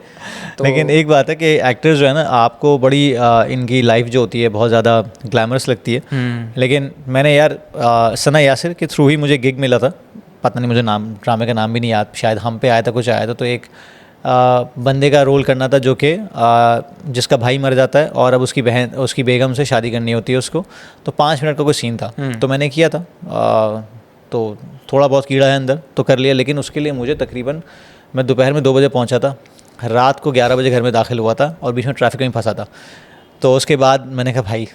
तो लेकिन एक बात है कि एक्टर्स जो है ना, आपको बड़ी इनकी लाइफ जो होती है बहुत ज़्यादा ग्लैमरस लगती है। लेकिन मैंने यार सना यासिर के थ्रू ही मुझे गिग मिला था, पता नहीं मुझे नाम, ड्रामे का नाम भी नहीं याद, शायद हम पे आया था, कुछ आया था। तो एक बंदे का रोल करना था जो कि जिसका भाई मर जाता है और अब उसकी बेगम से शादी करनी होती है उसको। तो 5 मिनट का कोई सीन था, तो मैंने किया था। तो थोड़ा बहुत कीड़ा है अंदर तो कर लिया, लेकिन उसके लिए मुझे तकरीबन, मैं दोपहर में 2 बजे पहुंचा था, रात को 11 बजे घर में दाखिल हुआ था और बीच में ट्रैफिक में फंसा था। तो उसके बाद मैंने कहा भाई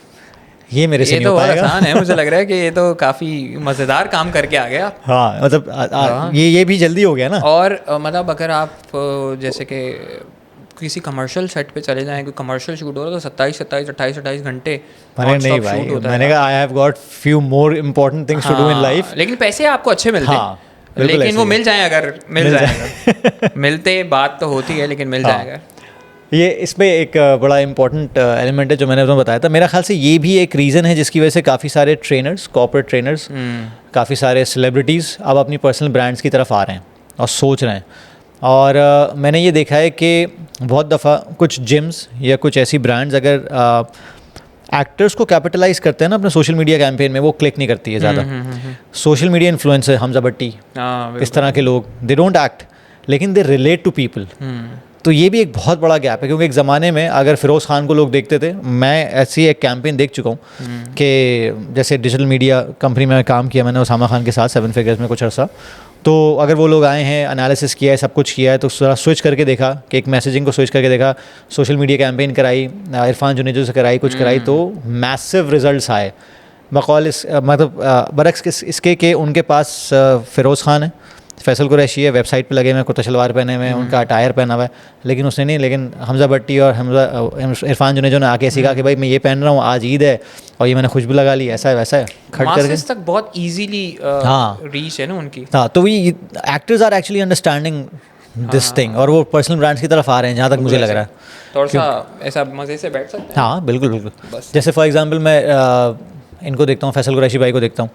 ये मेरे से नहीं हो पाएगा। आसान है, मुझे लग रहा है कि ये तो काफ़ी मज़ेदार काम करके आ गया। हाँ, मतलब ये भी जल्दी हो गया ना। और मतलब अगर आप जैसे कि किसी कमर्शियल सेट पे चले जाएं, कोई कमर्शियल शूट हो रहा है तो 28 घंटे नहीं भाई, मैंने कहा I have got few more important things to do in life. लेकिन पैसे आपको अच्छे मिलते हैं, लेकिन वो मिल जाए अगर मिल जाएगा। मिलते बात तो होती है, लेकिन मिल जाएगा। ये इसमें एक बड़ा इंपॉर्टेंट एलिमेंट है जो मैंने तुम्हें बताया था। मेरा ख्याल से ये भी एक रीज़न है जिसकी वजह से काफ़ी सारे ट्रेनर्स, कॉर्पोरेट ट्रेनर्स, काफ़ी सारे सेलिब्रिटीज़ अब अपनी पर्सनल ब्रांड्स की तरफ आ रहे हैं और सोच रहे हैं। और मैंने ये देखा है कि बहुत दफ़ा कुछ जिम्स या कुछ ऐसी ब्रांड्स अगर एक्टर्स को कैपिटलाइज करते हैं ना अपने सोशल मीडिया कैंपेन में, वो क्लिक नहीं करती है ज़्यादा। सोशल मीडिया इन्फ्लुएंसर, हमजा भट्टी, इस तरह के लोग, दे डोंट एक्ट लेकिन दे रिलेट टू पीपल। तो ये भी एक बहुत बड़ा गैप है, क्योंकि एक ज़माने में अगर फ़िरोज़ खान को लोग देखते थे, मैं ऐसी एक कैंपेन देख चुका हूँ कि जैसे डिजिटल मीडिया कंपनी में काम किया मैंने उसामा खान के साथ 7 फिगर्स में कुछ अर्सा। तो अगर वो लोग आए हैं, एनालिसिस किया है, सब कुछ किया है, तो थोड़ा स्विच करके देखा कि एक मैसेजिंग को स्विच करके देखा, सोशल मीडिया कैंपेन कराई, इरफान जुनेजो से कराई, कुछ कराई, तो मैसिव रिजल्ट्स आए। बकौल मतलब बरक्स इसके कि उनके पास फ़िरोज़ खान है, फैसल कुरैशी है, वेबसाइट पे लगे हुए, कुर्ता शलवार पहने हुए, उनका अटायर पहना हुआ है, लेकिन उसने नहीं। लेकिन हमजा भट्टी और इरफान जुनेजो ने आके ऐसी कहा कि भाई मैं ये पहन रहा हूँ, आज ईद है और ये मैंने खुशबू लगा ली, ऐसा है वैसा है, खट करके तक बहुत इजीली रीच है ना उनकी। हाँ, तो ये actors are actually understanding this thing, और वो पर्सनल ब्रांड्स की तरफ आ रहे हैं, जहाँ तक मुझे लग रहा है। थोड़ा सा ऐसा मज़े से बैठ सकते हैं। हाँ बिल्कुल। जैसे फॉर एग्जाम्पल मैं इनको देखता हूँ, फैसल कुरैशी भाई को देखता हूँ।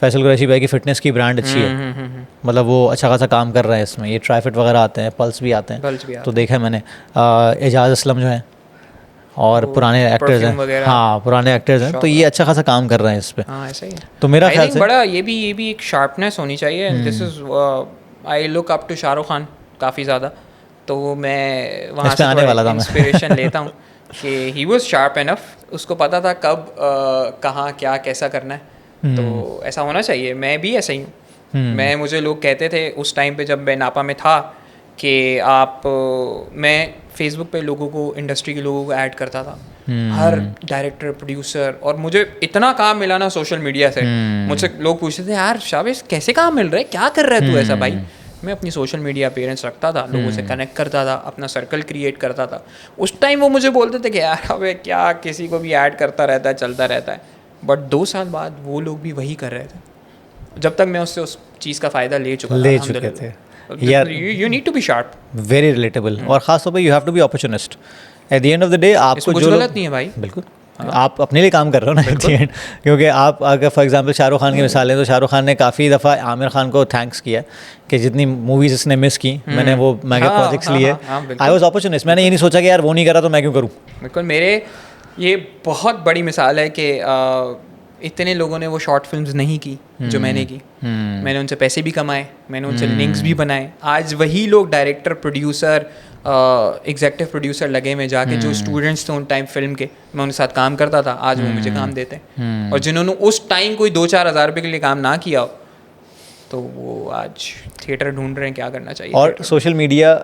फैसल कुरैशी भाई की फ़िटनेस की ब्रांड अच्छी है, मतलब वो अच्छा खासा काम कर रहे हैं इसमें। ये ट्राइफिट वगैरह आते हैं, पल्स भी आते हैं, तो देखा है मैंने। एजाज असलम जो है और पुराने एक्टर्स हैं, हाँ पुराने एक्टर्स हैं, तो ये अच्छा खासा काम कर रहे हैं इस पर। हाँ ऐसा ही है। तो मेरा ख्याल से बड़ा ये भी एक शार्पनेस होनी चाहिए। This is I look up to Shahrukh Khan काफ़ी ज़्यादा, तो मैं वहाँ से आने वाला था, इंस्पिरेशन लेता हूँ कि ही वाज शार्प इनफ, उसको पता था कब कहाँ क्या कैसा करना है। तो ऐसा होना चाहिए। मैं भी ऐसा ही हूँ। मुझे लोग कहते थे उस टाइम पे जब मैं नापा में था कि मैं फेसबुक पे लोगों को, इंडस्ट्री के लोगों को ऐड करता था, हर डायरेक्टर, प्रोड्यूसर, और मुझे इतना काम मिला ना सोशल मीडिया से। मुझसे लोग पूछते थे यार शाबिश कैसे काम मिल रहा है, क्या कर रहा है तू ऐसा। भाई मैं अपनी सोशल मीडिया अपीयरेंस रखता था, लोगों से कनेक्ट करता था, अपना सर्कल क्रिएट करता था। उस टाइम वो मुझे बोलते थे कि यार अबे क्या किसी को भी ऐड करता रहता है, चलता रहता है। बट 2 साल बाद वो लोग भी वही कर रहे थे, जब तक मैं उससे उस चीज़ का फ़ायदा ले चुके थे। यार you need to be sharp, very relatable, और ख़ास तौर पे you have to be opportunist. At the end of the day आपको जो गलत नहीं है भाई, बिल्कुल आप अपने लिए काम कर रहे हो ना एट द एंड। क्योंकि आप अगर फॉर एग्जांपल शाहरुख खान की मिसाल लें, तो शाहरुख खान ने काफ़ी दफ़ा आमिर खान को थैंक्स किया कि जितनी मूवीज़ इसने मिस की, मैंने वो मेगा प्रोजेक्ट्स लिए, आई वाज अपॉर्चुनिस्ट। मैंने ये नहीं सोचा कि यार वो नहीं करा तो मैं क्यों करूँ। बिल्कुल, मेरे ये बहुत बड़ी मिसाल है कि इतने लोगों ने वो शॉर्ट फिल्म्स नहीं की जो मैंने की। मैंने उनसे पैसे भी कमाए, मैंने उनसे लिंक्स भी बनाए। आज वही लोग डायरेक्टर, प्रोड्यूसर, एग्जेक्टिव प्रोड्यूसर लगे में जाके, जो स्टूडेंट्स थे उन टाइम फिल्म के, मैं उनके साथ काम करता था, आज वो मुझे काम देते हैं। और जिन्होंने उस टाइम कोई 2-4 हज़ार रुपये के लिए काम ना किया हो, तो वो आज थिएटर ढूंढ रहे हैं क्या करना चाहिए। और सोशल मीडिया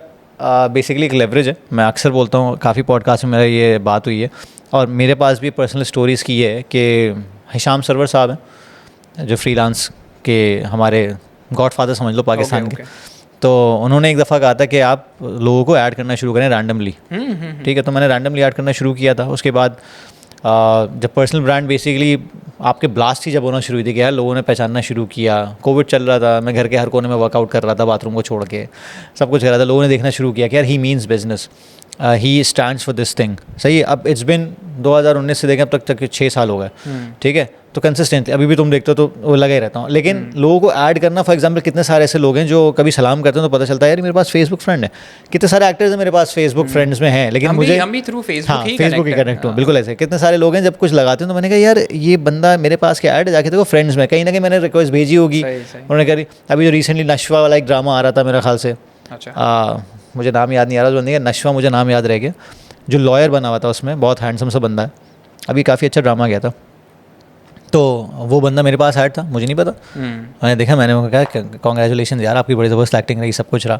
बेसिकली एक लेवरेज है। मैं अक्सर बोलता हूँ, काफ़ी पॉडकास्ट में मेरा ये बात हुई है, और मेरे पास भी पर्सनल स्टोरीज़ की है कि हिशाम सरवर साहब हैं जो फ्रीलांस के हमारे गॉडफादर समझ लो पाकिस्तान के। तो उन्होंने एक दफ़ा कहा था कि आप लोगों को ऐड करना शुरू करें रैंडमली। ठीक है, तो मैंने रैंडमली ऐड करना शुरू किया था। उसके बाद जब पर्सनल ब्रांड बेसिकली आपके ब्लास्ट ही जब होना शुरू हुई थी कि यार लोगों ने पहचानना शुरू किया, कोविड चल रहा था, मैं घर के हर कोने में वर्कआउट कर रहा था, बाथरूम को छोड़ के सब कुछ कर रहा था, लोगों ने देखना शुरू किया कि यार he means business, he stands for this thing. सही है, अब इट्स बिन 2019 से देखें अब तक 6 साल हो गए। ठीक है, तो कंसिस्टेंट अभी भी तुम देखते हो तो वो लगा ही रहता हूँ। लेकिन लोगों को ऐड करना, फॉर एग्जांपल कितने सारे ऐसे लोग हैं जो कभी सलाम करते हैं तो पता चलता है यार मेरे पास फेसबुक फ्रेंड है। कितने सारे एक्टर्स हैं मेरे पास फेसबुक फ्रेंड्स में हैं, लेकिन मुझे हम भी थ्रू फेसबुक ही कनेक्ट हूँ। बिल्कुल ऐसे कितने सारे लोग हैं, जब कुछ लगाते हैं तो मैंने कहा यार ये बंदा मेरे पास क्या ऐड, जाके देखो फ्रेंड्स में कहीं ना कहीं मैंने रिक्वेस्ट भेजी होगी, उन्होंने करी। अभी जो रिसेंटली नशवा वाला एक ड्रामा आ रहा था मेरे ख्याल से, मुझे नाम याद नहीं आ रहा उस बंदे का, नशवा मुझे नाम याद रह गया, जो लॉयर बना हुआ था उसमें, बहुत हैंडसम सा बंदा है, अभी काफ़ी अच्छा ड्रामा गया था। तो वो बंदा मेरे पास ऐड था, मुझे नहीं पता, मैंने देखा, मैंने कहा कॉन्ग्रेचुलेशन यार आपकी बड़ी ज़बरदस्त एक्टिंग रही, सब कुछ रहा।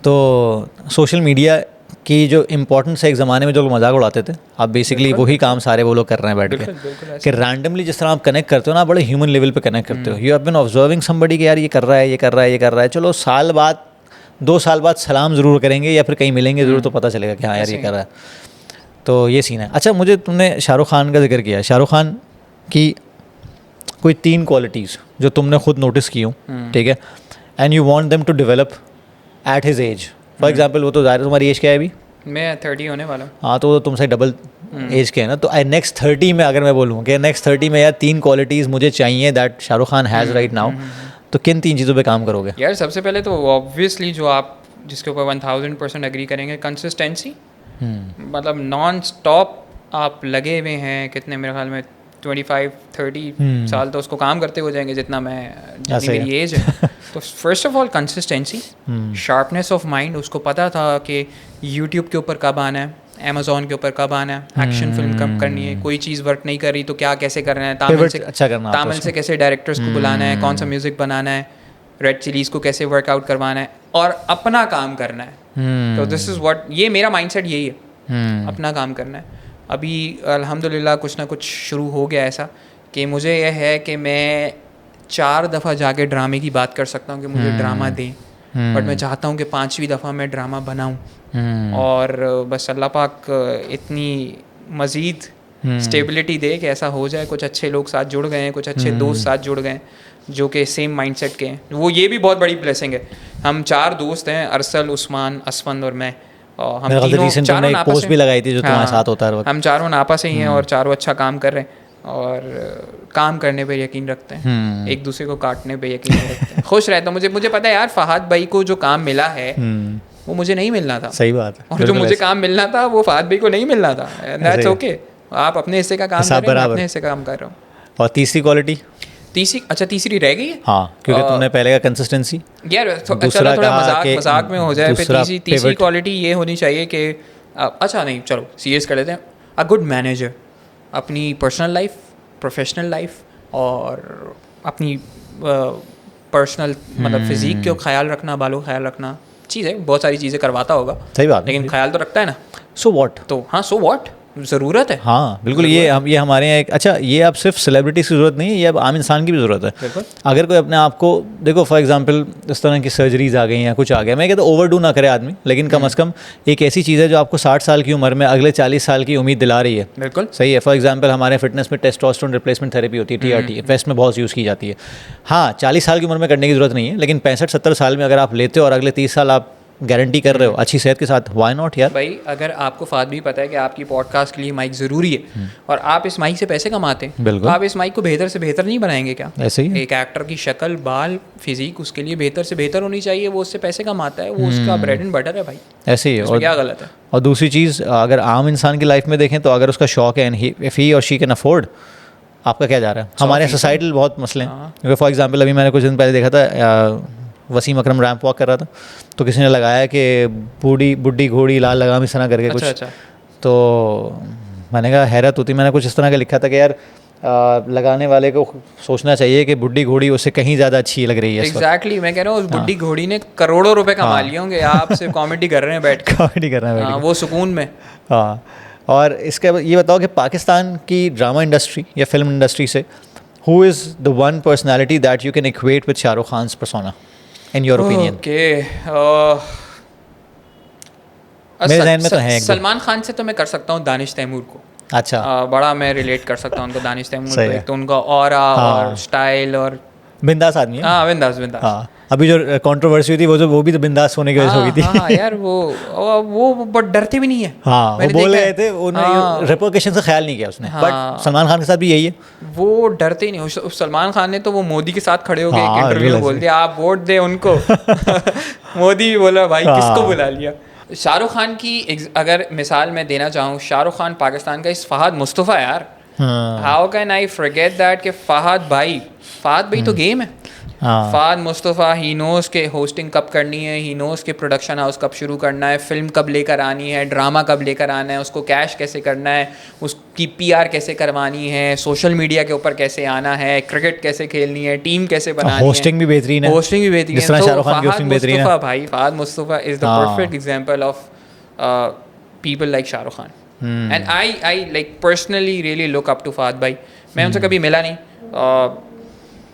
तो सोशल मीडिया की जो इम्पोर्टेंस है एक ज़माने में जो लोग मजाक उड़ाते थे, अब बेसिकली वही काम सारे वो लोग कर रहे हैं बैठ के, कि रैंडमली जिस तरह आप कनेक्ट करते हो ना, बड़े ह्यूमन लेवल पे कनेक्ट करते हो। You have been observing somebody कि यार ये कर रहा है, ये कर रहा है, ये कर रहा है, चलो साल बाद 2 साल बाद सलाम ज़रूर करेंगे या फिर कहीं मिलेंगे ज़रूर, तो पता चलेगा कि हाँ यार ये कर रहा है। तो ये सीन है। अच्छा, मुझे तुमने शाहरुख खान का जिक्र किया, शाहरुख खान की कोई 3 क्वालिटीज़ जो तुमने खुद नोटिस की हो, ठीक है, and you want them to develop at his age. For example वो तो ज़ाहिर, तुम्हारी एज क्या है अभी? मैं 30 होने वाला हूँ। हाँ, तो तुमसे डबल एज के है ना, तो नेक्स्ट 30 में अगर मैं बोलूँ कि नेक्स्ट 30 में यार 3 क्वालिटीज़ मुझे चाहिए that Shahrukh Khan has right now, तो किन 3 चीज़ों पे काम करोगे? यार सबसे पहले तो ऑब्वियसली जो आप जिसके ऊपर 1000% एग्री करेंगे, कंसिस्टेंसी। मतलब नॉन स्टॉप आप लगे हुए हैं, कितने मेरे ख्याल में 25-30 साल तो उसको काम करते हो जाएंगे, जितनी मेरी एज है। तो first of all consistency, sharpness of mind. उसको पता था कि यूट्यूब के ऊपर कब आना है, अमेज़ॉन के ऊपर कब आना है, एक्शन फिल्म कब करनी है, कोई चीज़ वर्क नहीं कर रही तो क्या कैसे करना है, तामिल से कैसे डायरेक्टर्स को बुलाना है, कौन सा म्यूज़िक बनाना है, रेड चिलीज़ को कैसे वर्कआउट करवाना है, और अपना काम करना है। तो दिस इज़ व्हाट, ये मेरा माइंडसेट यही है, अपना काम करना है। अभी अल्हम्दुलिल्लाह कुछ ना कुछ शुरू हो गया ऐसा कि मुझे यह है कि मैं 4 दफ़ा जाके ड्रामे की बात कर सकता हूँ कि मुझे ड्रामा दें, बट मैं चाहता हूँ कि 5वीं दफ़ा मैं ड्रामा बनाऊँ, और बस अल्लाह पाक इतनी मज़ीद स्टेबिलिटी दे कि ऐसा हो जाए। कुछ अच्छे लोग साथ जुड़ गए हैं, कुछ अच्छे दोस्त साथ जुड़ गए हैं जो कि सेम माइंडसेट के हैं, वो ये भी बहुत बड़ी ब्लेसिंग है। हम 4 दोस्त हैं, अरसल, उस्मान, असफंद और मैं, और हम तीनों चारों नापा से, भी लगाई थी जो तुम्हारे साथ होता है, हम चारों नापा से ही हैं और चारों अच्छा काम कर रहे हैं और काम करने पे यकीन रखते हैं, एक दूसरे को काटने पे यकीन नहीं रखते हैं। खुश रहता हूँ। मुझे पता है यार, फहद भाई को जो काम मिला है वो मुझे नहीं मिलना था। सही बात है। और जो मुझे काम मिलना था वो फहद भाई को नहीं मिलना था। दैट्स ओके, आप अपने हिस्से का काम कर रहे हैं, अपने हिस्से का काम कर रहा हूँ। और तीसरी क्वालिटी, तीसरी रह गई है। हाँ, क्योंकि तुमने पहले का कंसिस्टेंसी यार, थोड़ा मजाक में हो जाए, फिर तीसरी क्वालिटी ये होनी चाहिए कि अच्छा नहीं, चलो सीरियस कर लेते हैं। अ गुड मैनेजर, अपनी पर्सनल लाइफ, प्रोफेशनल लाइफ और अपनी पर्सनल मतलब फिजिक का ख्याल रखना, बालों का ख्याल रखना, चीज़ें बहुत सारी चीज़ें करवाता होगा, सही बात, लेकिन ख्याल तो रखता है ना। सो व्हाट, तो हाँ, सो व्हाट, ज़रूरत है। हाँ बिल्कुल, ये हमारे यहाँ एक, अच्छा ये अब सिर्फ सेलिब्रिटीज़ की ज़रूरत नहीं है, ये अब आम इंसान की भी ज़रूरत है। अगर कोई अपने आप को, देखो फॉर एग्जांपल इस तरह की सर्जरीज आ गई या कुछ आ गया, मैं कहता हूँ ओवरडू ना करे आदमी, लेकिन कम से कम एक ऐसी चीज़ है जो आपको 60 साल की उम्र में अगले 40 साल की उम्मीद दिला रही है। बिल्कुल सही है। फॉर एग्जांपल हमारे फिटनेस में टेस्टोस्टेरोन रिप्लेसमेंट थेरेपी होती है, TRT, वेस्ट में बहुत यूज़ की जाती है। हाँ, 40 साल की उम्र में करने की ज़रूरत नहीं है, लेकिन 65-70 साल में अगर आप लेते हो और अगले 30 साल आप गारंटी कर रहे हो अच्छी सेहत के साथ, व्हाई नॉट यार। भाई अगर आपको फाद भी पता है कि आपकी पॉडकास्ट के लिए माइक ज़रूरी है और आप इस माइक से पैसे कमाते हैं, बिल्कुल, तो आप इस माइक को बेहतर से बेहतर नहीं बनाएंगे क्या? ऐसे ही एक एक्टर की शक्ल, बाल, फिजिक उसके लिए बेहतर से बेहतर होनी चाहिए, वो उससे पैसे कमाता है, वो उसका ब्रेड एंड बटर है भाई, ऐसे ही है। और क्या गलत है? और दूसरी चीज़, अगर आम इंसान की लाइफ में देखें तो अगर उसका शौक है, इफ़ ही और शी कैन अफोर्ड, आपका क्या जा रहा है? हमारे सोसाइटल बहुत मसले हैं, क्योंकि फॉर एग्जांपल अभी मैंने कुछ दिन पहले देखा था, वसीम अकरम रैंप वॉक कर रहा था, तो किसी ने लगाया कि बुढ़ी घोड़ी लाल लगाम इस तरह करके कुछ। तो मैंने कहा हैरत होती, मैंने कुछ इस तरह का लिखा था कि यार लगाने वाले को सोचना चाहिए कि बुढ़ी घोड़ी उससे कहीं ज़्यादा अच्छी लग रही है इस वक्त। एग्जैक्टली मैं कह रहा हूँ उस बुढ़ी घोड़ी ने करोड़ों रुपए कमा लिए होंगे, आप सिर्फ कॉमेडी कर रहे हैं बैठ के। कॉमेडी कर रहे हैं बैठ के। वो सुकून में। हाँ, और इसके बाद ये बताओ कि पाकिस्तान की ड्रामा इंडस्ट्री या फिल्म इंडस्ट्री से who is the one personality that you can equate with Shahrukh Khan's persona in your opinion? मेरे ज़हन में तो है सलमान खान से तो मैं कर सकता हूँ दानिश तैमूर को। अच्छा, बड़ा मैं रिलेट कर सकता हूँ उनको, दानिश तैमूर को। सही है। एक तो उनका ऑरा और स्टाइल और बिंदास आदमी है। हाँ बिंदास बिंदास। हाँ, अभी जो कंट्रोवर्सी हुई थी वो भी तो बिंदास होने की वजह से हुई थी। हाँ यार वो बट डरते भी नहीं है। हाँ, वो मैंने बोल देखा रहे है। थे, उन्होंने रिपोर्केशन का ख्याल नहीं किया उसने। बट सलमान खान के साथ भी यही है, वो डरते ही नहीं। सलमान खान ने तो वो मोदी के साथ खड़े होकर एक इंटरव्यू में बोल दिया आप वोट दे उनको। मोदी भी बोला भाई किसको बुला लिया। शाहरुख खान की अगर मिसाल मैं देना चाहूँ, शाहरुख खान पाकिस्तान का इस फहद मुस्तफ़ा यार, how can I forget that कि फहद भाई तो गेम है। फहद मुस्तफ़ा ही नोज़ के होस्टिंग कब करनी है, ही नोज़ के प्रोडक्शन हाउस कब शुरू करना है, फिल्म कब लेकर आनी है, ड्रामा कब लेकर आना है, उसको कैश कैसे करना है, उसकी PR कैसे करवानी है, सोशल मीडिया के ऊपर कैसे आना है, क्रिकेट कैसे खेलनी है, टीम कैसे बनानी है, होस्टिंग भी बेहतरीन है। होस्टिंग भी बेहतरीन है। तो शाहरुख खान की होस्टिंग बेहतरीन है भाई Fahad Mustafa is the perfect example of people like Shahrukh Khan. And I like personally really look up to Fahad भाई। मैं उनसे कभी मिला नहीं,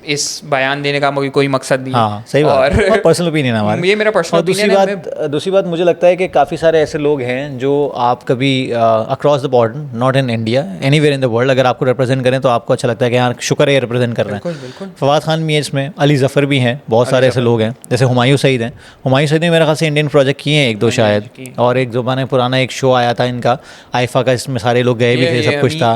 इस बयान देने का मुझे कोई मकसद नहीं। हाँ, सही बात। और पर्सनल ओपिनियन है हमारा, ये मेरा पर्सनल ओपिनियन है। दूसरी बात मुझे लगता है कि काफ़ी सारे ऐसे लोग हैं जो आप कभी across the border, not in India, anywhere in the world, अगर आपको रिप्रेजेंट करें तो आपको अच्छा लगता है कि यार शुक्र है ये रिप्रेजेंट कर रहे हैं। फवाद खान भी है इसमें, अली ज़फ़र भी हैं, बहुत सारे ऐसे लोग हैं, जैसे हुमायूं सईद हैं। हुमायूं सईद ने मेरे ख्याल से इंडियन प्रोजेक्ट किए हैं 1-2 शायद, और एक ज़माने पुराना एक शो आया था इनका आइफा का, इसमें सारे लोग गए भी थे, सब कुछ था।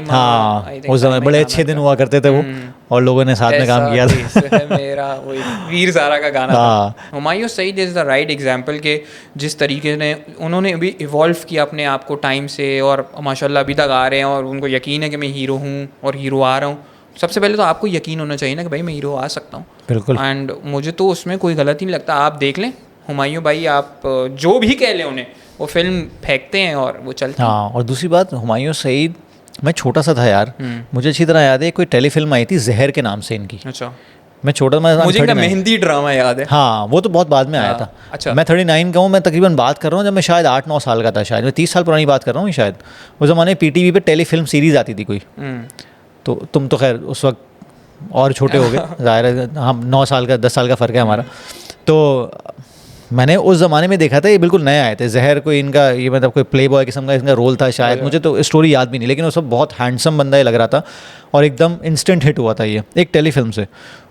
हाँ, उस समय बड़े अच्छे दिन हुआ करते थे वो, और लोगों ने साथ में काम किया था। मेरा वही वीर ज़ारा का गाना था। Humayun Saeed is the right example के जिस तरीके ने उन्होंने भी इवॉल्व किया अपने आप को टाइम से, और माशाल्लाह अभी तक आ रहे हैं, और उनको यकीन है कि मैं हीरो हूँ और हीरो आ रहा हूँ। सबसे पहले तो आपको यकीन होना चाहिए ना कि भाई मैं हीरो आ सकता हूँ। बिल्कुल। एंड मुझे तो उसमें कोई गलत ही नहीं लगता। आप देख लें हुमायूं भाई, आप जो भी कह लें उन्हें, वो फिल्म फेंकते हैं और वो चलती है। हाँ, और दूसरी बात, हुमायूं सईद, मैं छोटा सा था यार, मुझे अच्छी तरह याद है कोई टेलीफिल्म आई थी जहर के नाम से इनकी। अच्छा, मैं छोटा, मुझे इनका मेहंदी ड्रामा याद है। हाँ, वो तो बहुत बाद में आया था। अच्छा, मैं 39 का हूँ, मैं तकरीबन बात कर रहा हूँ जब मैं शायद 8-9 साल का था, शायद मैं 30 साल पुरानी बात कर रहा हूँ शायद। उस ज़माने PTV पे टेलीफिल्म सीरीज़ आती थी कोई, तो तुम तो खैर उस वक्त और छोटे हो गए, ज़ाहिर है हम 9 साल का 10 साल का फ़र्क है हमारा। तो मैंने उस ज़माने में देखा था, ये बिल्कुल नए आए थे जहर, कोई इनका ये मतलब कोई प्ले बॉय किस्म का इनका रोल था शायद, मुझे तो स्टोरी याद भी नहीं, लेकिन वो सब बहुत हैंडसम बंदा ही लग रहा था, और एकदम इंस्टेंट हिट हुआ था ये एक टेलीफिल्म से।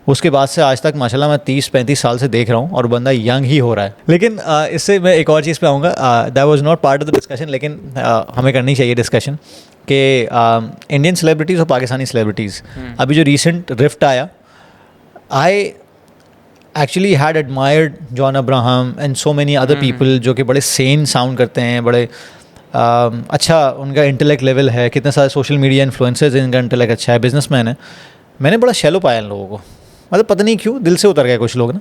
उसके बाद से आज तक माशाल्लाह मैं 30-35 साल से देख रहा हूँ, और बंदा यंग ही हो रहा है। लेकिन इससे मैं एक और चीज़ पे आऊँगा, that was not part of the discussion, लेकिन हमें करनी चाहिए डिस्कशन कि इंडियन सेलिब्रिटीज़ और पाकिस्तानी सेलिब्रिटीज़, अभी जो रिसेंट रिफ्ट आया, I actually had admired John Abraham and so many other people जो कि बड़े सेन साउंड करते हैं, बड़े अच्छा उनका इंटेलेक्ट लेवल है, कितने सारे सोशल मीडिया इन्फ्लुएंसर्स हैं, इनका इंटेलेक्ट अच्छा है, बिजनेसमैन है। मैंने बड़ा शैलो पाया इन लोगों को, मतलब पता नहीं क्यों दिल से उतर गए कुछ लोग ना,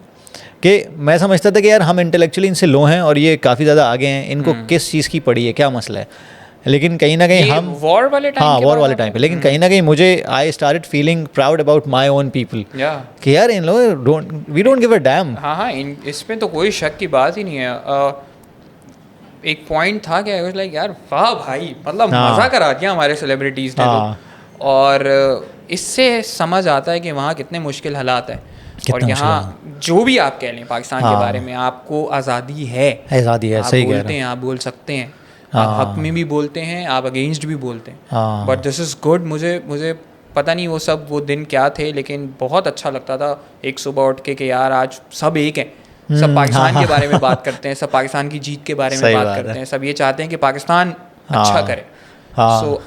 कि मैं समझता था कि यार हम इंटेलेक्चुअली इनसे लो हैं और ये काफ़ी ज़्यादा आगे हैं, इनको किस चीज़ की पड़ी है, क्या मसला है। लेकिन कहीं ना कहीं हम वॉर वाले टाइम, हाँ वॉर वाले टाइम पे, लेकिन कहीं ना कहीं मुझे I started feeling proud about my own people कि यार इन लोग we don't give a damn. हाँ, इसमें तो कोई शक की बात ही नहीं है। एक पॉइंट था कि लाइक यार वाह भाई, मतलब मज़ा करा दिया हमारे सेलिब्रिटीज़ ने तो। और इससे समझ आता है कि वहाँ कितने मुश्किल हालात हैं, और यहाँ जो भी आप कह लें पाकिस्तान के बारे में, आपको आज़ादी है, सही बोलते हैं, आप बोल सकते हैं, आप हक में भी बोलते हैं, आप अगेंस्ट भी बोलते हैं, बट दिस इज़ गुड। मुझे पता नहीं वो दिन क्या थे, लेकिन बहुत अच्छा लगता था एक सुबह उठ के कि यार आज सब एक हैं, सब पाकिस्तान के बारे में बात करते हैं, सब पाकिस्तान की जीत के बारे में बात करते हैं, सब ये चाहते हैं कि पाकिस्तान अच्छा करे। सो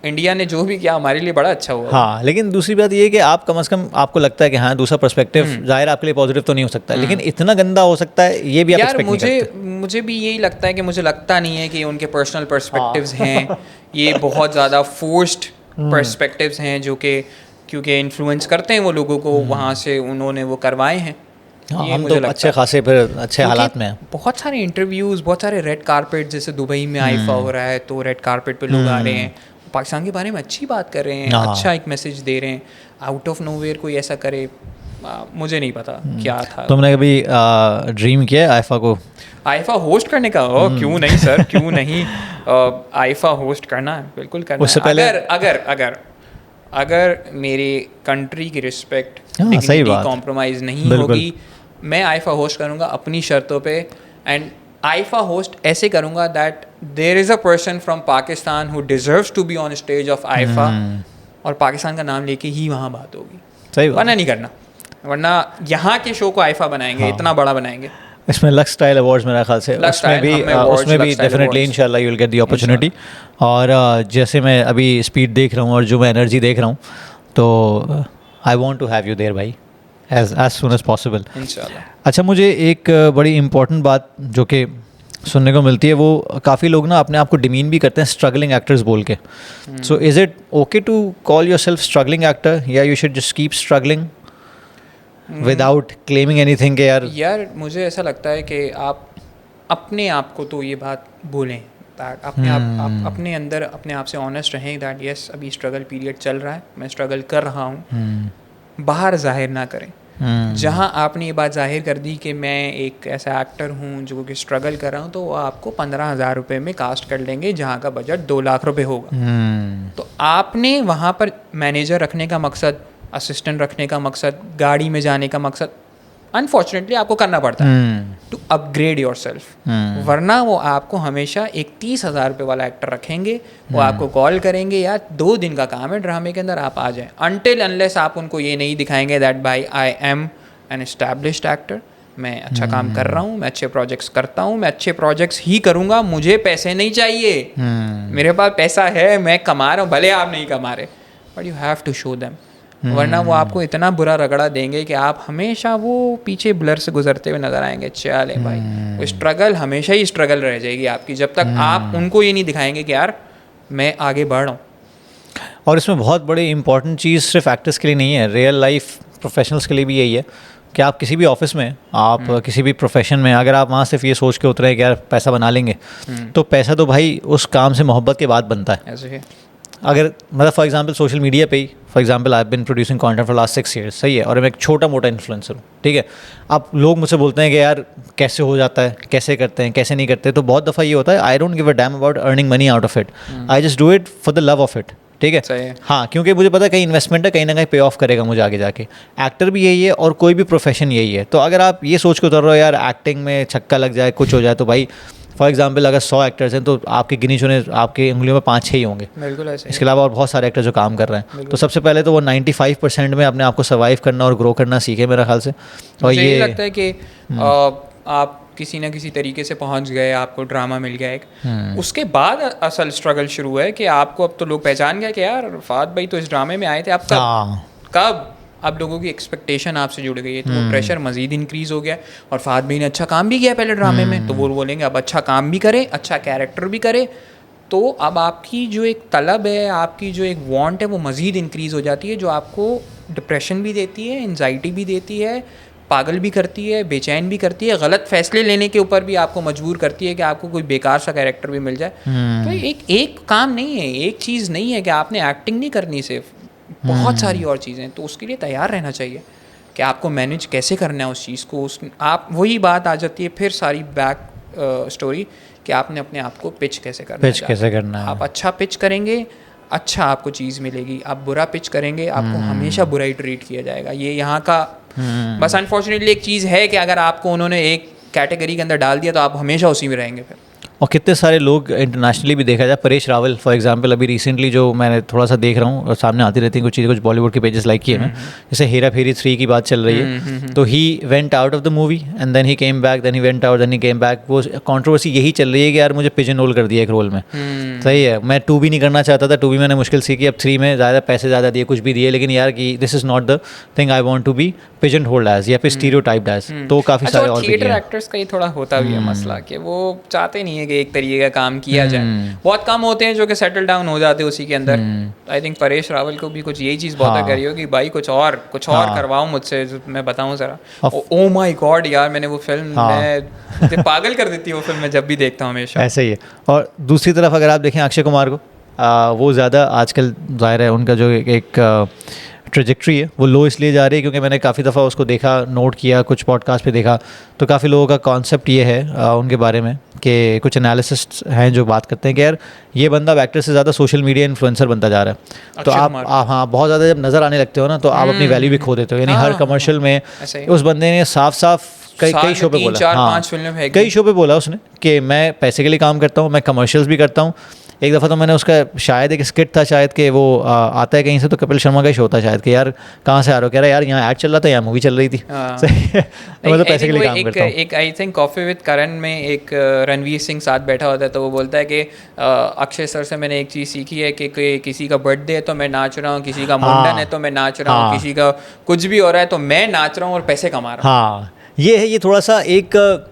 इंडिया ने जो भी किया हमारे लिए बड़ा अच्छा हुआ। हाँ, लेकिन दूसरी बात ये है कि आप कम से कम आपको लगता है कि हाँ दूसरा पर्सपेक्टिव जाहिर आपके लिए पॉजिटिव तो नहीं हो सकता, लेकिन इतना गंदा हो सकता है ये भी आप एक्सपेक्ट नहीं करते। मुझे भी यही लगता है कि मुझे लगता नहीं है कि उनके पर्सनल पर्सपेक्टिव्स हैं, ये बहुत ज़्यादा फोर्स्ड पर्सपेक्टिव्स हैं जो कि क्योंकि इन्फ्लुएंस करते हैं वो लोगों को, वहाँ से उन्होंने वो करवाए हैं। हाँ, हम तो अच्छे खासे फिर अच्छे हालात में हैं। बहुत सारे इंटरव्यूज़, बहुत सारे रेड कारपेट, जैसे दुबई में आईफा हो रहा है तो रेड कारपेट पे लोग आ रहे हैं, पाकिस्तान के बारे में अच्छी बात कर रहे हैं, अच्छा एक मैसेज दे रहे हैं, आउट ऑफ नोवेयर कोई ऐसा करे, मुझे नहीं पता क्या था। तुमने कभी ड्रीम किया आईफा को? आईफा होस्ट करने का? क्यों नहीं सर, क्यों नहीं। आईफा होस्ट करना है, बिल्कुल करना उससे है। पहले अगर मेरे कंट्री की रिस्पेक्ट, सही डिग्निटी बात, कॉम्प्रोमाइज़ नहीं होगी, मैं आईफा होस्ट करूँगा अपनी शर्तों पे। एंड आईफा होस्ट ऐसे करूँगा that there is a person from Pakistan who deserves to be on stage of IIFA, और पाकिस्तान का नाम लेके ही वहाँ बात होगी। सही बात। वरना नहीं करना, वरना यहाँ के शो को आईफा बनाएंगे, इतना बड़ा बनाएंगे। इसमें लक्स स्टाइल अवार्ड्स मेरा ख्याल से उसमें भी डेफिनेटली इंशाल्लाह you will get the opportunity. और जैसे मैं अभी स्पीड देख रहा हूँ और जो मैं एनर्जी देख रहा हूँ, तो I want to have you there भाई एज सून एज पॉसिबल इंशाल्लाह। अच्छा, मुझे एक बड़ी इंपॉर्टेंट बात जो कि सुनने को मिलती है, वो काफ़ी लोग ना अपने आप को डिमीन भी करते हैं स्ट्रगलिंग एक्टर्स बोल के। So is it okay to call yourself struggling actor, या you should just keep struggling without claiming anything? के यार मुझे ऐसा लगता है कि आप अपने आप को तो ये बात बोलें, दैट अपने आप अपने अंदर अपने आप से ऑनेस्ट रहें दैट यस अभी स्ट्रगल पीरियड चल रहा है, मैं स्ट्रगल कर रहा हूँ। बाहर जाहिर ना करें। जहाँ आपने ये बात जाहिर कर दी कि मैं एक ऐसा एक्टर हूँ जो कि स्ट्रगल कर रहा हूँ, तो वो आपको 15,000 रुपये में कास्ट कर लेंगे, जहाँ का बजट 2 लाख रुपए होगा। तो आपने वहाँ पर मैनेजर रखने का मकसद, असिस्टेंट रखने का मकसद, गाड़ी में जाने का मकसद, अनफॉर्चुनेटली आपको करना पड़ता है टू अपग्रेड योर सेल्फ। वरना वो आपको हमेशा एक 30,000 रुपये वाला एक्टर रखेंगे, वो आपको कॉल करेंगे, यार 2 दिन का काम है ड्रामे के अंदर, आप आ जाएं। अनटिल अनलेस आप उनको ये नहीं दिखाएंगे दैट भाई I am an established actor, मैं अच्छा काम कर रहा हूँ, मैं अच्छे प्रोजेक्ट्स करता हूँ, मैं अच्छे प्रोजेक्ट्स ही करूँगा, मुझे पैसे नहीं चाहिए, मेरे पास पैसा है, मैं कमा रहा हूँ, भले आप नहीं कमा रहे, but you have to show them. वरना वो आपको इतना बुरा रगड़ा देंगे कि आप हमेशा वो पीछे ब्लर से गुजरते हुए नजर आएंगे। चले भाई, वो स्ट्रगल हमेशा ही स्ट्रगल रह जाएगी आपकी, जब तक आप उनको ये नहीं दिखाएंगे कि यार मैं आगे बढ़ रहा हूँ। और इसमें बहुत बड़ी इंपॉर्टेंट चीज़ सिर्फ एक्टर्स के लिए नहीं है, रियल लाइफ प्रोफेशनल्स के लिए भी यही है कि आप किसी भी ऑफिस में, आप किसी भी प्रोफेशन में, अगर आप वहाँ सिर्फ ये सोच के उतरे कि यार पैसा बना लेंगे, तो पैसा तो भाई उस काम से मोहब्बत के बाद बनता है। ऐसे है। अगर मतलब फॉर एग्जांपल सोशल मीडिया पे ही, for example I have been producing content for last 6 years, सही है, और मैं एक छोटा मोटा इन्फ्लुएंसर हूँ, ठीक है। अब लोग मुझसे बोलते हैं कि यार कैसे हो जाता है, कैसे करते हैं, कैसे नहीं करते, तो बहुत दफ़ा ये होता है I don't give a damn about earning money out of it, I just do it for the love of it, ठीक है। हाँ, क्योंकि मुझे पता है कहीं इन्वेस्टमेंट है, कहीं ना कहीं पे ऑफ करेगा मुझे आगे जाके। एक्टर भी यही है और कोई भी प्रोफेशन यही है। तो अगर आप ये सोच के उतर रहे हो यार एक्टिंग में छक्का लग जाए, कुछ हो जाए, तो भाई फॉर एग्जांपल अगर 100 एक्टर्स हैं तो आपके गिनी चुने आपके उंगलियों में 5-6 ही होंगे। बिल्कुल ऐसे। इसके अलावा और बहुत सारे एक्टर जो काम कर रहे हैं। तो सबसे पहले तो वो 95% में अपने आप को सर्वाइव करना और ग्रो करना सीखे मेरे ख्याल से। और ये लगता है कि आप किसी ना किसी तरीके से पहुंच गए, आपको ड्रामा मिल गया एक, उसके बाद असल स्ट्रगल शुरू है कि आपको अब तो लोग पहचान गए कि यार फाद भाई तो इस ड्रामे में आए थे, आप कब अब लोगों की एक्सपेक्टेशन आपसे जुड़ गई है, तो वो प्रेशर मजीद इंक्रीज हो गया। और फाद भाई ने अच्छा काम भी किया पहले ड्रामे में, तो वो बोलेंगे अब अच्छा काम भी करे, अच्छा कैरेक्टर भी करे, तो अब आपकी जो एक तलब है, आपकी जो एक वांट है, वो मजीद इंक्रीज हो जाती है, जो आपको डिप्रेशन भी देती है, एंजाइटी भी देती है, पागल भी करती है, बेचैन भी करती है, गलत फैसले लेने के ऊपर भी आपको मजबूर करती है कि आपको कोई बेकार सा कैरेक्टर भी मिल जाए। तो एक काम नहीं है, एक चीज़ नहीं है कि आपने एक्टिंग नहीं करनी सिर्फ, बहुत सारी और चीज़ें, तो उसके लिए तैयार रहना चाहिए कि आपको मैनेज कैसे करना है उस चीज़ को। आप वही बात आ जाती है फिर सारी बैक स्टोरी कि आपने अपने आप को पिच कैसे करना है। आप अच्छा पिच करेंगे, अच्छा आपको चीज़ मिलेगी। आप बुरा पिच करेंगे, आपको हमेशा बुरा ही ट्रीट किया जाएगा। ये यहाँ का बस अनफॉर्चुनेटली एक चीज़ है कि अगर आपको उन्होंने एक कैटेगरी के अंदर डाल दिया तो आप हमेशा उसी में रहेंगे फिर। और कितने सारे लोग इंटरनेशनली भी देखा जाए, परेश रावल फॉर एग्जांपल, अभी रिसेंटली जो मैंने थोड़ा सा देख रहा हूँ और सामने आती रहती हैं कुछ चीज़ें, कुछ बॉलीवुड के पेजेस लाइक किए मैं, जैसे हेरा फेरी 3 की बात चल रही है, तो he went out of the movie and then he came back, then he went out, then he came back. वो कंट्रोवर्सी यही चल रही है कि यार मुझे पिजन रोल कर दिया एक रोल में। सही है, मैं 2 भी नहीं करना चाहता था, 2 भी मैंने मुश्किल सीखी, अब 3 में ज़्यादा पैसे ज़्यादा दिए, कुछ भी दिए, लेकिन यार कि this is not the thing I want to be pigeonholed as या फिर स्टीरियोटाइप्ड एज। तो काफ़ी सारे और थिएटर एक्टर्स का ये थोड़ा होता भी है मसला कि वो चाहते नहीं है कि एक तरीके का काम किया जाए। बहुत कम होते हैं जो कि सेटल डाउन हो जाते हैं उसी के अंदर। आई थिंक परेश रावल को भी कुछ यही चीज़ बहुत करी हो कि भाई कुछ और करवाओ मुझसे, मैं बताऊं जरा। ओ माय गॉड यार, मैंने वो फिल्म मैं पागल कर देती है वो फिल्म, मैं जब भी देखता हूँ हमेशा। ऐसे ही है। और दूसरी तरफ अगर आप देखें अक्षय कुमार को, वो ज़्यादा आजकल ज़ाहिर है उनका जो एक ट्रेजेक्ट्री है वो लो इसलिए जा रही है क्योंकि मैंने काफ़ी दफ़ा उसको देखा, नोट किया, कुछ पॉडकास्ट पे देखा, तो काफ़ी लोगों का कॉन्सेप्ट ये है उनके बारे में कि कुछ एनालिसिस्ट हैं जो बात करते हैं कि यार ये बंदा एक्टर से ज़्यादा सोशल मीडिया इन्फ्लुएंसर बनता जा रहा है। तो आप हाँ बहुत ज़्यादा जब नज़र आने लगते हो ना तो आप अपनी वैल्यू भी खो देते हो। यानी हर कमर्शियल में उस बंदे ने साफ साफ कई शो पे बोला, हाँ कई शो पे बोला उसने कि मैं पैसे के लिए काम करता हूँ, मैं कमर्शियल्स भी करता हूँ। एक दफ़ा तो मैंने उसका शायद एक स्किट था शायद कि वो आता है कहीं से, तो कपिल शर्मा का ही शो था शायद कि यार कहाँ से आ रहे हो, कह रहा है यार यहाँ ऐड चल रहा था, यहाँ मूवी चल रही थी। मतलब पैसे के लिए काम करता हूँ। एक आई थिंक कॉफ़ी विद करण में एक रणवीर सिंह साथ बैठा होता है तो वो बोलता है कि अक्षय सर से मैंने एक चीज़ सीखी है कि किसी का बर्थडे है तो मैं नाच रहा हूँ, किसी का मुंडन है तो मैं नाच रहा हूँ, किसी का कुछ भी हो रहा है तो मैं नाच रहा हूँ और पैसे कमा रहा हूँ। हाँ ये है, ये थोड़ा सा एक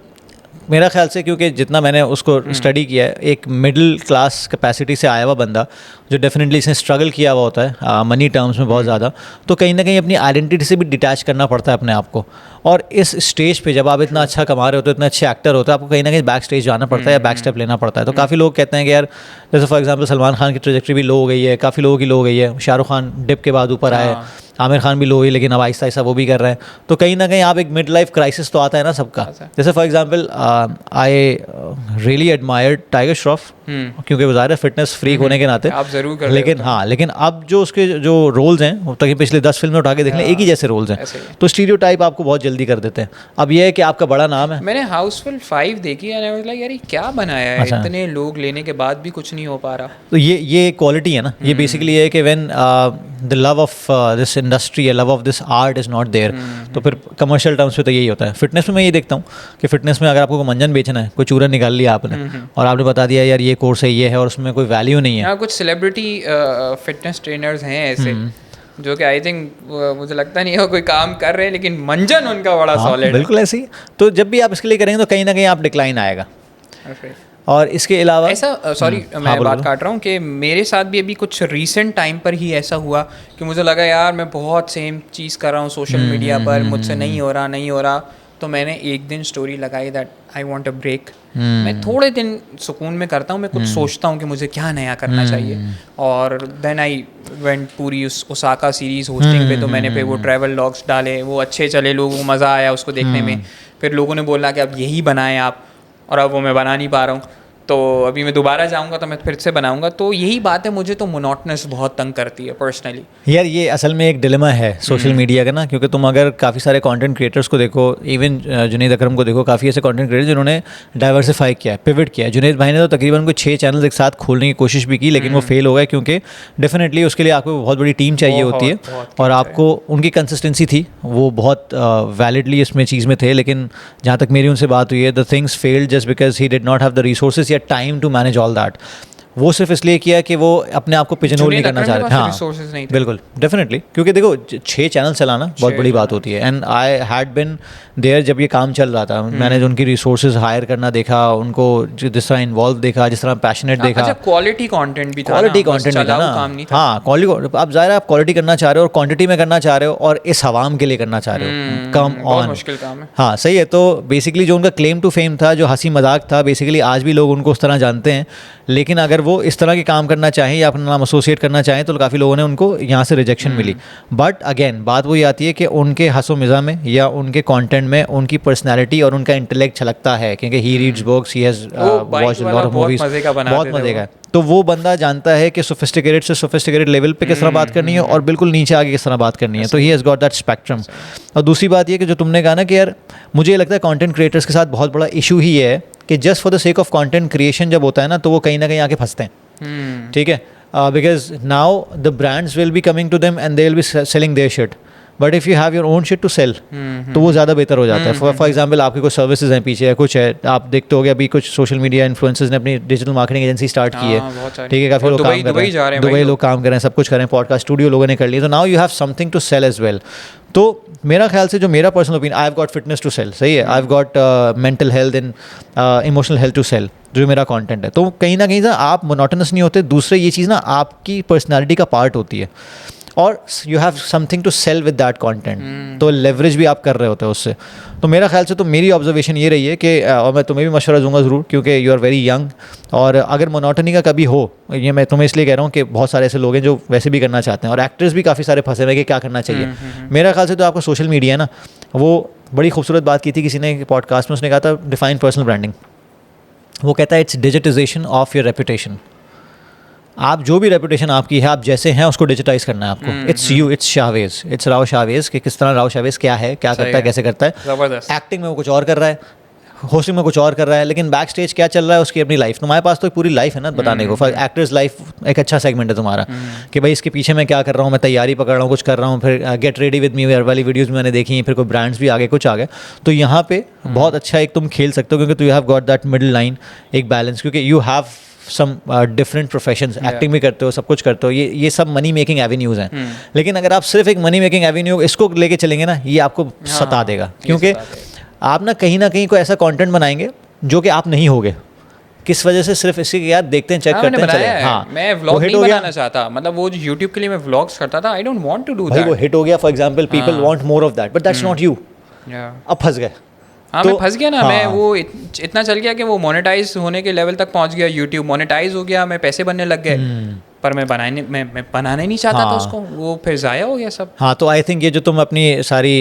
मेरा ख्याल से, क्योंकि जितना मैंने उसको स्टडी किया है, एक मिडिल क्लास कैपेसिटी से आया हुआ बंदा जो डेफिनेटली इसने स्ट्रगल किया हुआ होता है मनी टर्म्स में बहुत ज़्यादा, तो कहीं ना कहीं अपनी आइडेंटिटी से भी डिटैच करना पड़ता है अपने आप को। और इस स्टेज पे जब आप इतना अच्छा कमा रहे होते हो, इतने अच्छे एक्टर होते हो, आपको कहीं ना कहीं बैक स्टेज जाना पड़ता है या बैक स्टेप लेना पड़ता है। तो काफ़ी लोग कहते हैं कि यार जैसे फॉर एग्जांपल सलमान खान की ट्रेजेक्ट्री भी लो हो गई है, काफ़ी लोगों की लो हो गई है, शाहरुख खान डिप के बाद ऊपर आए, आमिर खान भी लो हुई लेकिन अब आहिस्ता आहिस्ता वो भी कर रहे हैं। तो कहीं ना कहीं आप एक मिड लाइफ क्राइसिस तो आता है ना सबका। जैसे for example I really admired tiger Shroff क्योंकि वो ज़ाहिर है फिटनेस फ्रीक होने के नाते आप जरूर कर, लेकिन हाँ लेकिन अब जो उसके जो रोल्स हैं वो तक पिछले 10 फिल्में उठा के देख लें एक ही जैसे रोल्स हैं, तो स्टीरियोटाइप आपको बहुत जल्दी कर देते हैं। अब ये है कि आपका बड़ा नाम है। मैंने हाउसफुल 5 देखी है, यार ये क्या बनाया है, इतने लोग लेने के बाद भी कुछ नहीं हो पा रहा। तो ये क्वालिटी है ना, ये बेसिकली है कि when the love of this industry, love of this art is not there, तो फिर कमर्शियल टर्म्स पे तो यही होता है। फिटनेस में मैं ये देखता हूँ कि फिटनेस में अगर आपको मंजन बेचना है, कोई चूरन निकाल लिया आपने और आपने बता दिया यार ये कोर्स है, ये है, और उसमें कोई वैल्यू नहीं है। कुछ सेलिब्रिटी फिटनेस ट्रेनर्स हैं ऐसे जो कि आई थिंक मुझे लगता नहीं है कोई काम कर रहे हैं, लेकिन मंजन उनका बड़ा सॉलिड। बिल्कुल ऐसे ही। तो जब भी आप इसके लिए करेंगे तो कहीं ना कहीं आप डिक्लाइन आएगा। और इसके अलावा ऐसा सॉरी मैं बात काट रहा हूँ कि मेरे साथ भी अभी कुछ रीसेंट टाइम पर ही ऐसा हुआ कि मुझे लगा यार मैं बहुत सेम चीज़ कर रहा हूँ सोशल मीडिया पर, मुझसे नहीं हो रहा, तो मैंने एक दिन स्टोरी लगाई that I want a break. मैं थोड़े दिन सुकून में करता हूँ, मैं कुछ सोचता हूँ कि मुझे क्या नया करना चाहिए, और देन आई वेंट पूरी उस ओसाका सीरीज़ होस्टिंग पे, तो मैंने पे वो ट्रैवल लॉग्स डाले, वो अच्छे चले, लोगों को मज़ा आया उसको देखने में। फिर लोगों ने बोला कि अब यही बनाएं आप, और अब वो मैं बना नहीं पा रहा हूँ, तो अभी मैं दोबारा जाऊंगा तो मैं फिर से बनाऊंगा। तो यही बात है, मुझे तो मोनोटनस बहुत तंग करती है पर्सनली। यार ये असल में एक डिलेमा है सोशल मीडिया का ना, क्योंकि तुम अगर काफ़ी सारे कंटेंट क्रिएटर्स को देखो, इवन जुनैद अकरम को देखो, काफ़ी ऐसे कंटेंट क्रिएटर्स जिन्होंने डाइवर्सिफाई किया, पिवट किया। जुनैद भाई ने तो तकरीबन कोई 6 चैनल्स एक साथ खोलने की कोशिश भी की, लेकिन वो फेल हो गए क्योंकि डेफिनेटली उसके लिए आपको बहुत बड़ी टीम चाहिए होती है, और आपको उनकी कंसिस्टेंसी थी, वो बहुत वैलिडली इसमें चीज़ में थे। लेकिन जहाँ तक मेरी उनसे बात हुई है, the things failed just because he did not have the resources या time to manage all that. वो सिर्फ इसलिए किया कि वो अपने आप को पिजनहोल नहीं करना चाह रहे थे। हाँ बिल्कुल, डेफिनेटली, क्योंकि देखो 6 चैनल चलाना बहुत बड़ी बात होती है। And I had been there जब ये काम चल रहा था, मैंने उनकी रिसोर्सेज हायर करना देखा, उनको जिस तरह इन्वॉल्व देखा, जिस तरह पैशनेट देखा। अच्छा, क्वालिटी कंटेंट भी था, क्वालिटी कंटेंट भी था ना। हाँ क्वालिटी, आप ज़ाहिर है आप क्वालिटी करना चाह रहे हो और क्वांटिटी में करना चाह रहे हो और इस हवाम के लिए करना चाह रहे हो, कम ऑन, मुश्किल काम है। हाँ सही है। तो बेसिकली जो उनका क्लेम टू फेम था, जो हंसी मजाक था, बेसिकली आज भी लोग उनको उस तरह जानते हैं। लेकिन अगर वो इस तरह के काम करना चाहें या अपना नाम एसोसिएट करना चाहें तो काफ़ी लोगों ने उनको यहाँ से रिजेक्शन मिली। बट अगेन बात वही आती है कि उनके हंसो मिज़ा में या उनके कंटेंट में उनकी पर्सनैलिटी और उनका इंटेलेक्ट छलकता है, क्योंकि he reads books, he has watched lot of movies, बहुत मजे का। तो वो बंदा जानता है कि सोफिस्टिकेटेड से सोफिस्टिकेटेड लेवल पे किस तरह बात करनी है और बिल्कुल नीचे आगे किस तरह बात करनी है। तो he has got that spectrum. और दूसरी बात ये कि जो तुमने कहा ना कि यार मुझे लगता है कंटेंट क्रिएटर्स के साथ बहुत बड़ा इशू ही है कि just for the sake of content creation जब होता है ना, तो वो कहीं ना कहीं आके फंसते हैं। ठीक है, because now the brands will be coming to them and they will be selling their shit, but if you have your own shit to sell तो वो ज़्यादा बेहतर हो जाता है। फॉर एग्जाम्पल आपकी कुछ सर्विसेज हैं पीछे या कुछ है, आप देखते हो अभी कुछ सोशल मीडिया इन्फ्लुएंसर्स ने अपनी डिजिटल मार्केटिंग एजेंसी स्टार्ट की है। ठीक है, काफ़ी लोग काम कर रहे हैं, दुबई लोग काम कर रहे हैं, सब कुछ कर रहे हैं, पॉडकास्ट स्टूडियो लोगों ने कर लिया। तो now you have something to sell as well. तो मेरा ख्याल से जो मेरा personal opinion, I have got fitness to sell, सही है, I have got mental health and emotional health to sell, जो मेरा कंटेंट है। तो कहीं ना कहीं आप मोनोटोनस नहीं होते। दूसरे ये चीज़ ना आपकी पर्सनालिटी का पार्ट होती है। और you have something to sell with that content, तो लेवरेज भी आप कर रहे होते हो उससे। तो मेरा ख्याल से तो मेरी ऑब्जर्वेशन ये रही है कि और मैं तुम्हें भी मशवरा दूंगा ज़रूर, क्योंकि यू आर वेरी यंग, और अगर मोनोटनी का कभी हो, ये मैं तुम्हें इसलिए कह रहा हूँ कि बहुत सारे ऐसे लोग हैं जो वैसे भी करना चाहते हैं, और एक्टर्स भी काफ़ी सारे फंसे हुए कि क्या करना चाहिए। मेरा ख्याल से तो आपका सोशल मीडिया है ना, वो बड़ी खूबसूरत बात की थी किसी ने पॉडकास्ट में, उसने कहा था डिफाइन पर्सनल ब्रांडिंग। वो कहता है it's digitization of your reputation. आप जो भी रेपुटेशन आपकी है, आप जैसे हैं उसको डिजिटाइज करना है आपको। It's you, it's Shahvez, it's Rao Shahvez, कि किस तरह राव शाहवेज क्या है, क्या करता है, कैसे करता है। ज़बरदस्त। एक्टिंग में वो कुछ और कर रहा है, होस्टिंग में कुछ और कर रहा है, लेकिन बैक स्टेज क्या चल रहा है उसकी अपनी लाइफ। तुम्हारे पास तो पूरी लाइफ है ना बताने को। फॉर एक्टर्स लाइफ एक अच्छा सेगमेंट है तुम्हारा, कि भाई इसके पीछे मैं क्या कर रहा हूँ, मैं तैयारी पकड़ रहा हूँ, कुछ कर रहा हूँ, फिर गेट रेडी विद मी वाली वीडियोज़ भी मैंने देखी, फिर कोई ब्रांड्स भी आ गए, कुछ आ गए। तो यहाँ पे बहुत अच्छा एक तुम खेल सकते हो, क्योंकि you have got that middle line, एक बैलेंस, क्योंकि you have some different professions, acting भी करते हो, सब कुछ करते हो, ये सब मनी मेकिंग एवेन्यूज़ हैं। लेकिन अगर आप सिर्फ एक मनी मेकिंग एवेन्यू इसको लेके चलेंगे ना, ये आपको सता देगा, क्योंकि आप ना कहीं कोई ऐसा कंटेंट बनाएंगे जो कि आप नहीं होगे। किस वजह से? सिर्फ इसके यार देखते हैं, चेक करते हैं, चले। हाँ, मैं व्लॉग नहीं बनाना चाहता, मतलब वो जो YouTube के लिए मैं व्लॉग्स करता था, I don't want to do that. वो हिट हो गया, for example people want more of that, but that's not you. अब फंस गए। हाँ, मैं फंस गया ना। मैं वो इतना चल गया कि वो मोनेटाइज होने के लेवल तक पहुंच गया, यूट्यूब मोनेटाइज हो गया, मैं पैसे बनने लग गए, पर मैं बनाना ही नहीं चाहता था उसको, वो फिर ज़ाया हो गया सब। हाँ, तो आई थिंक ये जो तुम अपनी सारी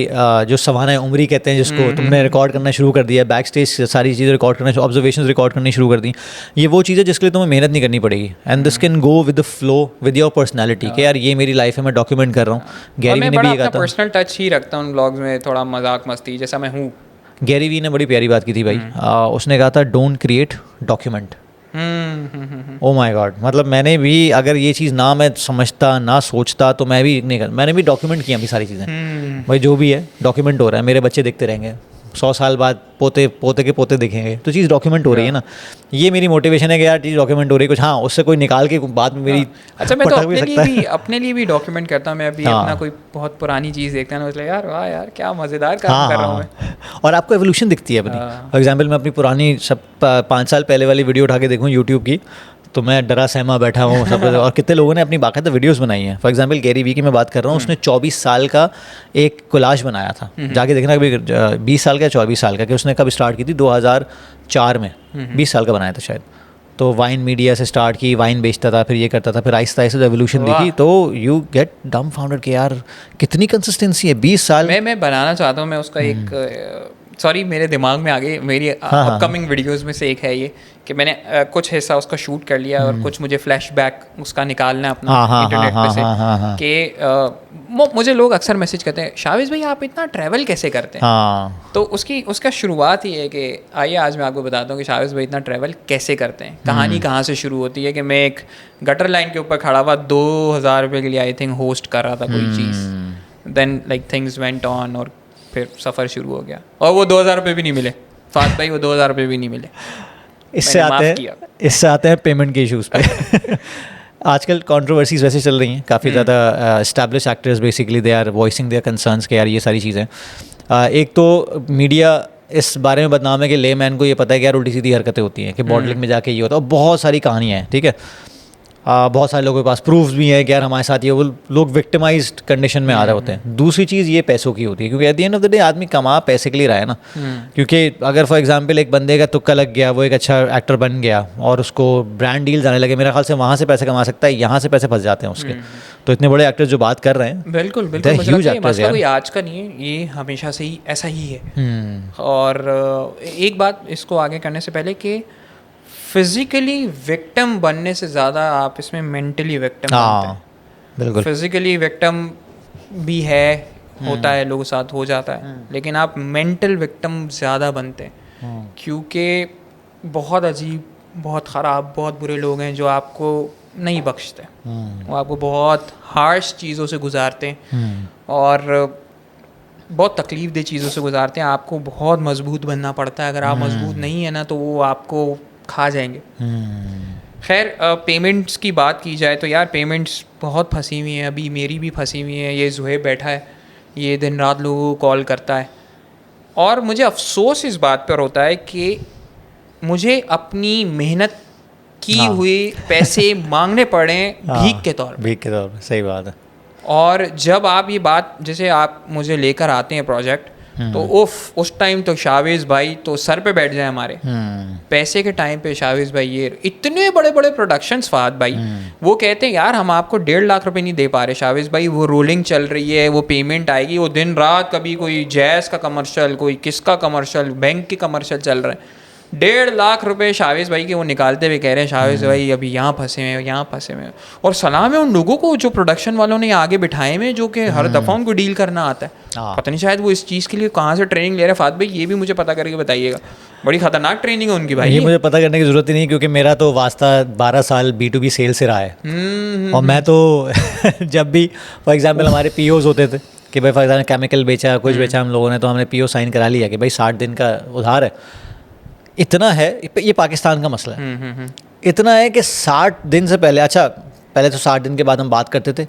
जो सवाना उम्री कहते हैं जिसको, तुमने रिकॉर्ड करना शुरू कर दिया, बैक स्टेज सारी चीज़ें रिकॉर्ड करना, ऑब्जर्वेशंस रिकॉर्ड करनी शुरू कर दी, ये वो चीज़ है जिसके लिए तुम्हें मेहनत नहीं करनी पड़ेगी, and this can go with the flow with your personality, कि यार ये मेरी लाइफ है, मैं डॉक्यूमेंट कर रहा हूँ। गैरी वी ने भी ये कहा था, पर्सनल टच ही रखता हूँ ब्लॉग्स में, थोड़ा मजाक मस्ती जैसा मैं हूँ। गैरी वी ने बड़ी प्यारी बात की थी भाई, उसने कहा था don't create document. Oh my God, मतलब मैंने भी अगर ये चीज़ ना मैं समझता ना सोचता तो मैं भी नहीं कर, मैंने भी डॉक्यूमेंट किया अभी सारी चीज़ें। भाई जो भी है डॉक्यूमेंट हो रहा है, मेरे बच्चे देखते रहेंगे, 100 साल बाद पोते के पोते देखेंगे, तो चीज़ डॉक्यूमेंट हो रही है ना। ये मेरी मोटिवेशन है कि यार चीज़ डॉक्यूमेंट हो रही है कुछ। हाँ, उससे कोई निकाल के बाद में मेरी अच्छा, मैं तो अपने लिए भी डॉक्यूमेंट करता हूँ। मैं अभी अपना कोई बहुत पुरानी चीज़ देखता है ना, मतलब यार वाह यार क्या मज़ेदार काम कर रहा हूँ मैं। और आपको एवोल्यूशन दिखती है अपनी। फॉर एग्जाम्पल मैं अपनी पुरानी 5 साल पहले वाली वीडियो उठा के देखूँ यूट्यूब की, तो मैं डरा सहमा बैठा हूँ सब। और कितने लोगों ने अपनी बाकायदा वीडियोस बनाई हैं। फॉर एग्जांपल गैरी वी की मैं बात कर रहा हूँ, उसने 24 साल का एक कोलाज बनाया था, जाके देखना कभी, 20 साल का 24 साल का, कि उसने कब स्टार्ट की थी, 2004 में, 20 साल का बनाया था शायद। तो वाइन मीडिया से स्टार्ट की, वाइन बेचता था, फिर ये करता था, फिर आहिस्ता आहिस्ता एवोल्यूशन देखी, तो यू गेट डम फाउंडेड कि यार कितनी कंसिस्टेंसी है 20 साल। मैं बनाना चाहता हूँ, मैं उसका एक सॉरी मेरे दिमाग में आगे मेरी अपकमिंग वीडियोस में से एक है ये, कि मैंने कुछ हिस्सा उसका शूट कर लिया और कुछ मुझे फ्लैशबैक उसका निकालना है अपना इंटरनेट पे से, कि मुझे लोग अक्सर मैसेज करते हैं, शाहवेज भाई आप इतना ट्रैवल कैसे करते हैं। तो उसका शुरुआत ही है कि आइए आज मैं आपको बताता हूँ कि शाहवेज भाई इतना ट्रैवल कैसे करते हैं। कहानी कहाँ से शुरू होती है कि मैं एक गटर लाइन के ऊपर खड़ा हुआ 2000 रुपये के लिए आई थिंक होस्ट कर रहा था कोई चीज़, then like things went on और फिर सफ़र शुरू हो गया, और वो 2000 रुपये भी नहीं मिले फात भाई, वो 2000 रुपये भी नहीं मिले। इससे आते हैं पेमेंट के इश्यूज़ पे। आजकल कंट्रोवर्सीज वैसे चल रही हैं काफ़ी ज़्यादा। Establish actors basically they are voicing their concerns के यार ये सारी चीज़ें। एक तो मीडिया इस बारे में बदनाम है कि लेमैन को ये पता है कि यार उल्टी सीधी हरकतें होती हैं, कि मॉडलिंग में जाके ये होता है, और बहुत सारी कहानियाँ हैं, ठीक है। बहुत सारे लोगों के पास प्रूफ्स भी हैं कि यार हमारे साथ ये, वो लोग विक्टिमाइज्ड कंडीशन में आ रहे होते हैं। दूसरी चीज़ ये पैसों की होती है, क्योंकि at the end of the day आदमी कमा पैसे के लिए रहा है ना। क्योंकि अगर फॉर एग्जांपल एक बंदे का तुक्का लग गया, वो एक अच्छा एक्टर बन गया और उसको ब्रांड डील्स आने लगे, मेरा ख्याल से वहाँ से पैसे कमा सकता है, यहाँ से पैसे फंस जाते हैं उसके। तो इतने बड़े एक्टर्स जो बात कर रहे हैं, बिल्कुल बिल्कुल, मसला कोई आज का नहीं है, ये हमेशा से ही ऐसा ही है। और एक बात इसको आगे करने से पहले कि फिजिकली विक्टिम बनने से ज़्यादा आप इसमें मेंटली विक्टिम बनते हैं। बिल्कुल, फिजिकली विक्टिम भी होता है, लोगों के साथ हो जाता है, लेकिन आप मेंटल विक्टिम ज़्यादा बनते हैं, क्योंकि बहुत अजीब, बहुत ख़राब, बहुत बुरे लोग हैं जो आपको नहीं बख्शते। वो आपको बहुत हार्श चीज़ों से गुजारते हैं और बहुत तकलीफ दे चीज़ों से गुजारते हैं। आपको बहुत मजबूत बनना पड़ता है, अगर आप मजबूत नहीं है ना तो वो आपको खा जाएंगे। खैर, पेमेंट्स की बात की जाए तो यार पेमेंट्स बहुत फंसी हुई हैं, अभी मेरी भी फंसी हुई हैं। ये जुहेब बैठा है, ये दिन रात लोगों को कॉल करता है, और मुझे अफसोस इस बात पर होता है कि मुझे अपनी मेहनत की हुई पैसे मांगने पड़े भीख के तौर पर। सही बात है। और जब आप ये बात, जैसे आप मुझे लेकर आते हैं प्रोजेक्ट, तो उस टाइम तो शावेज भाई तो सर पे बैठ जाए हमारे पैसे के टाइम पे। शावेज भाई ये इतने बड़े बड़े प्रोडक्शंस, फहद भाई वो कहते हैं यार हम आपको 1.5 लाख रुपए नहीं दे पा रहे शावेज भाई, वो रोलिंग चल रही है, वो पेमेंट आएगी, वो दिन रात कभी कोई जैस का कमर्शियल, कोई किसका कमर्शियल, बैंक के कमर्शियल चल रहा है, 1.5 लाख रुपए शावेज भाई के वो निकालते हुए कह रहे हैं शावेज भाई अभी यहाँ फंसे हुए, यहाँ फंसे हुए। और सलाम है उन लोगों को जो प्रोडक्शन वालों ने आगे बिठाए हुए, जो कि हर दफ़ा उनको डील करना आता है। पता नहीं शायद वो इस चीज़ के लिए कहाँ से ट्रेनिंग ले रहे हैं। फात भाई ये भी मुझे पता करके बताइएगा, बड़ी खतरनाक ट्रेनिंग है उनकी भाई। ये मुझे पता करने की ज़रूरत ही नहीं, क्योंकि मेरा तो वास्ता 12 साल B2B सेल से रहा है। और मैं तो जब भी फॉर एग्जाम्पल हमारे POs होते थे कि भाई फॉर एग्जाम्पल केमिकल बेचा, कुछ बेचा हम लोगों ने, तो हमने PO साइन करा लिया कि भाई 60 दिन का उधार है, इतना है। ये पाकिस्तान का मसला है। इतना है कि 60 दिन से पहले, अच्छा पहले तो 60 दिन के बाद हम बात करते थे,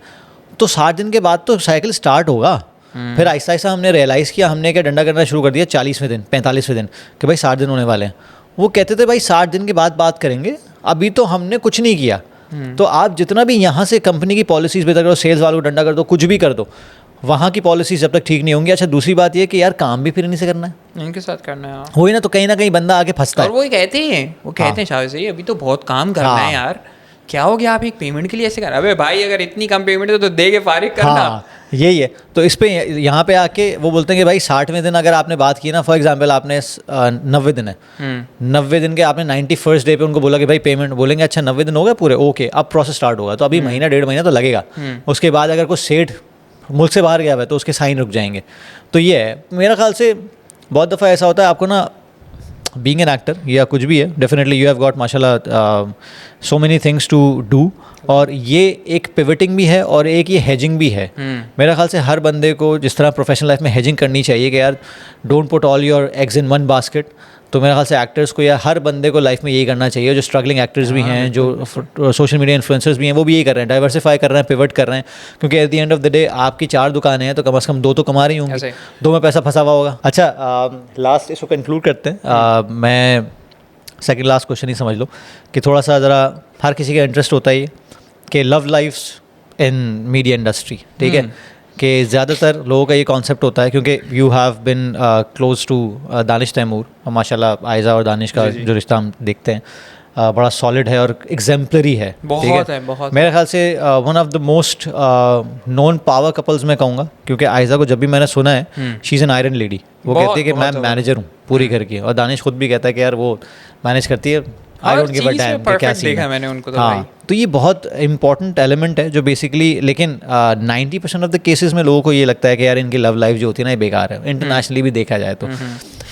तो 60 दिन के बाद तो साइकिल स्टार्ट होगा। फिर आहिस्ता आहिस्ता हमने रियलाइज़ किया, हमने क्या डंडा करना शुरू कर दिया 40वें दिन 45वें दिन कि भाई 60 दिन होने वाले हैं। वो कहते थे भाई 60 दिन के बाद बात करेंगे, अभी तो हमने कुछ नहीं किया। तो आप जितना भी यहाँ से कंपनी की पॉलिसीज़ बेहतर करो, सेल्स वालों को डंडा कर दो, कुछ भी कर दो, वहाँ की पॉलिसीज जब तक ठीक नहीं होंगी। अच्छा दूसरी बात ये कि यार काम भी फिर इन्हीं से करना है, इनके साथ करना है, वही ना, तो कहीं ना कहीं बंदा आके फंसता है। और वो कहते ही हैं, वो कहते हैं शायद से अभी तो बहुत काम करना है यार, क्या हो गया आप एक पेमेंट के लिए ऐसे कर, अबे भाई अगर इतनी कम पेमेंट है तो दे के फारिग करना। यही है। तो इस पे यहाँ पे आके वो बोलते हैं कि भाई 60वें दिन अगर आपने बात की ना, फॉर एग्जांपल आपने 90 दिन है, 90 दिन के आपने 91st डे पे उनको बोला कि भाई पेमेंट, बोलेंगे अच्छा 90 दिन हो गए पूरे, ओके अब प्रोसेस स्टार्ट होगा, तो अभी महीना 1.5 महीना तो लगेगा। उसके बाद अगर कोई सेठ मुल्क से बाहर गया हुआ है तो उसके साइन रुक जाएंगे। तो ये है, मेरा ख्याल से बहुत दफ़ा ऐसा होता है, आपको ना बीइंग एन एक्टर या कुछ भी है, डेफिनेटली यू हैव गॉट माशाल्लाह so many things to do, और ये एक पिवटिंग भी है और एक ये हेजिंग भी है। मेरा ख्याल से हर बंदे को जिस तरह प्रोफेशनल लाइफ में हेजिंग करनी चाहिए कि यार don't put all your eggs in one basket, तो मेरे ख्याल से एक्टर्स को या हर बंदे को लाइफ में यही करना चाहिए। जो स्ट्रगलिंग एक्टर्स भी हैं, जो सोशल मीडिया इन्फ्लुएंसर्स भी हैं, वो भी यही कर रहे हैं, डाइवर्सिफाई कर रहे हैं, पिवट कर रहे हैं, क्योंकि at the end of the day आपकी 4 दुकानें हैं तो कम से कम 2 तो कमा रही होंगी, 2 में पैसा फंसा हुआ होगा। अच्छा लास्ट इसको कंक्लूड करते हैं। मैं सेकंड लास्ट क्वेश्चन ही समझ लो कि थोड़ा सा ज़रा हर किसी का इंटरेस्ट होता है कि लव लाइफ्स इन मीडिया इंडस्ट्री, ठीक है, कि ज़्यादातर लोगों का ये कॉन्सेप्ट होता है, क्योंकि you have been close to Danish Taimur, माशाल्लाह आयज़ा और दानिश का जो रिश्ता हम देखते हैं बड़ा सॉलिड है और एग्जाम्पलरी है, बहुत है, बहुत। मेरे ख्याल से one of the most known power couples में कहूँगा, क्योंकि आयज़ा को जब भी मैंने सुना है she is an iron lady, वो कहती है कि मैं मैनेजर हूँ पूरी घर की, और दानिश खुद भी कहता है कि यार वो मैनेज करती है, I don't give a dam क्या सीन है मैंने उनको। हाँ, तो ये बहुत इंपॉर्टेंट एलिमेंट है जो बेसिकली, लेकिन 90% ऑफ द केसेस में लोगों को ये लगता है कि यार इनकी लव लाइफ जो होती है ना ये बेकार है, इंटरनेशनली भी देखा जाए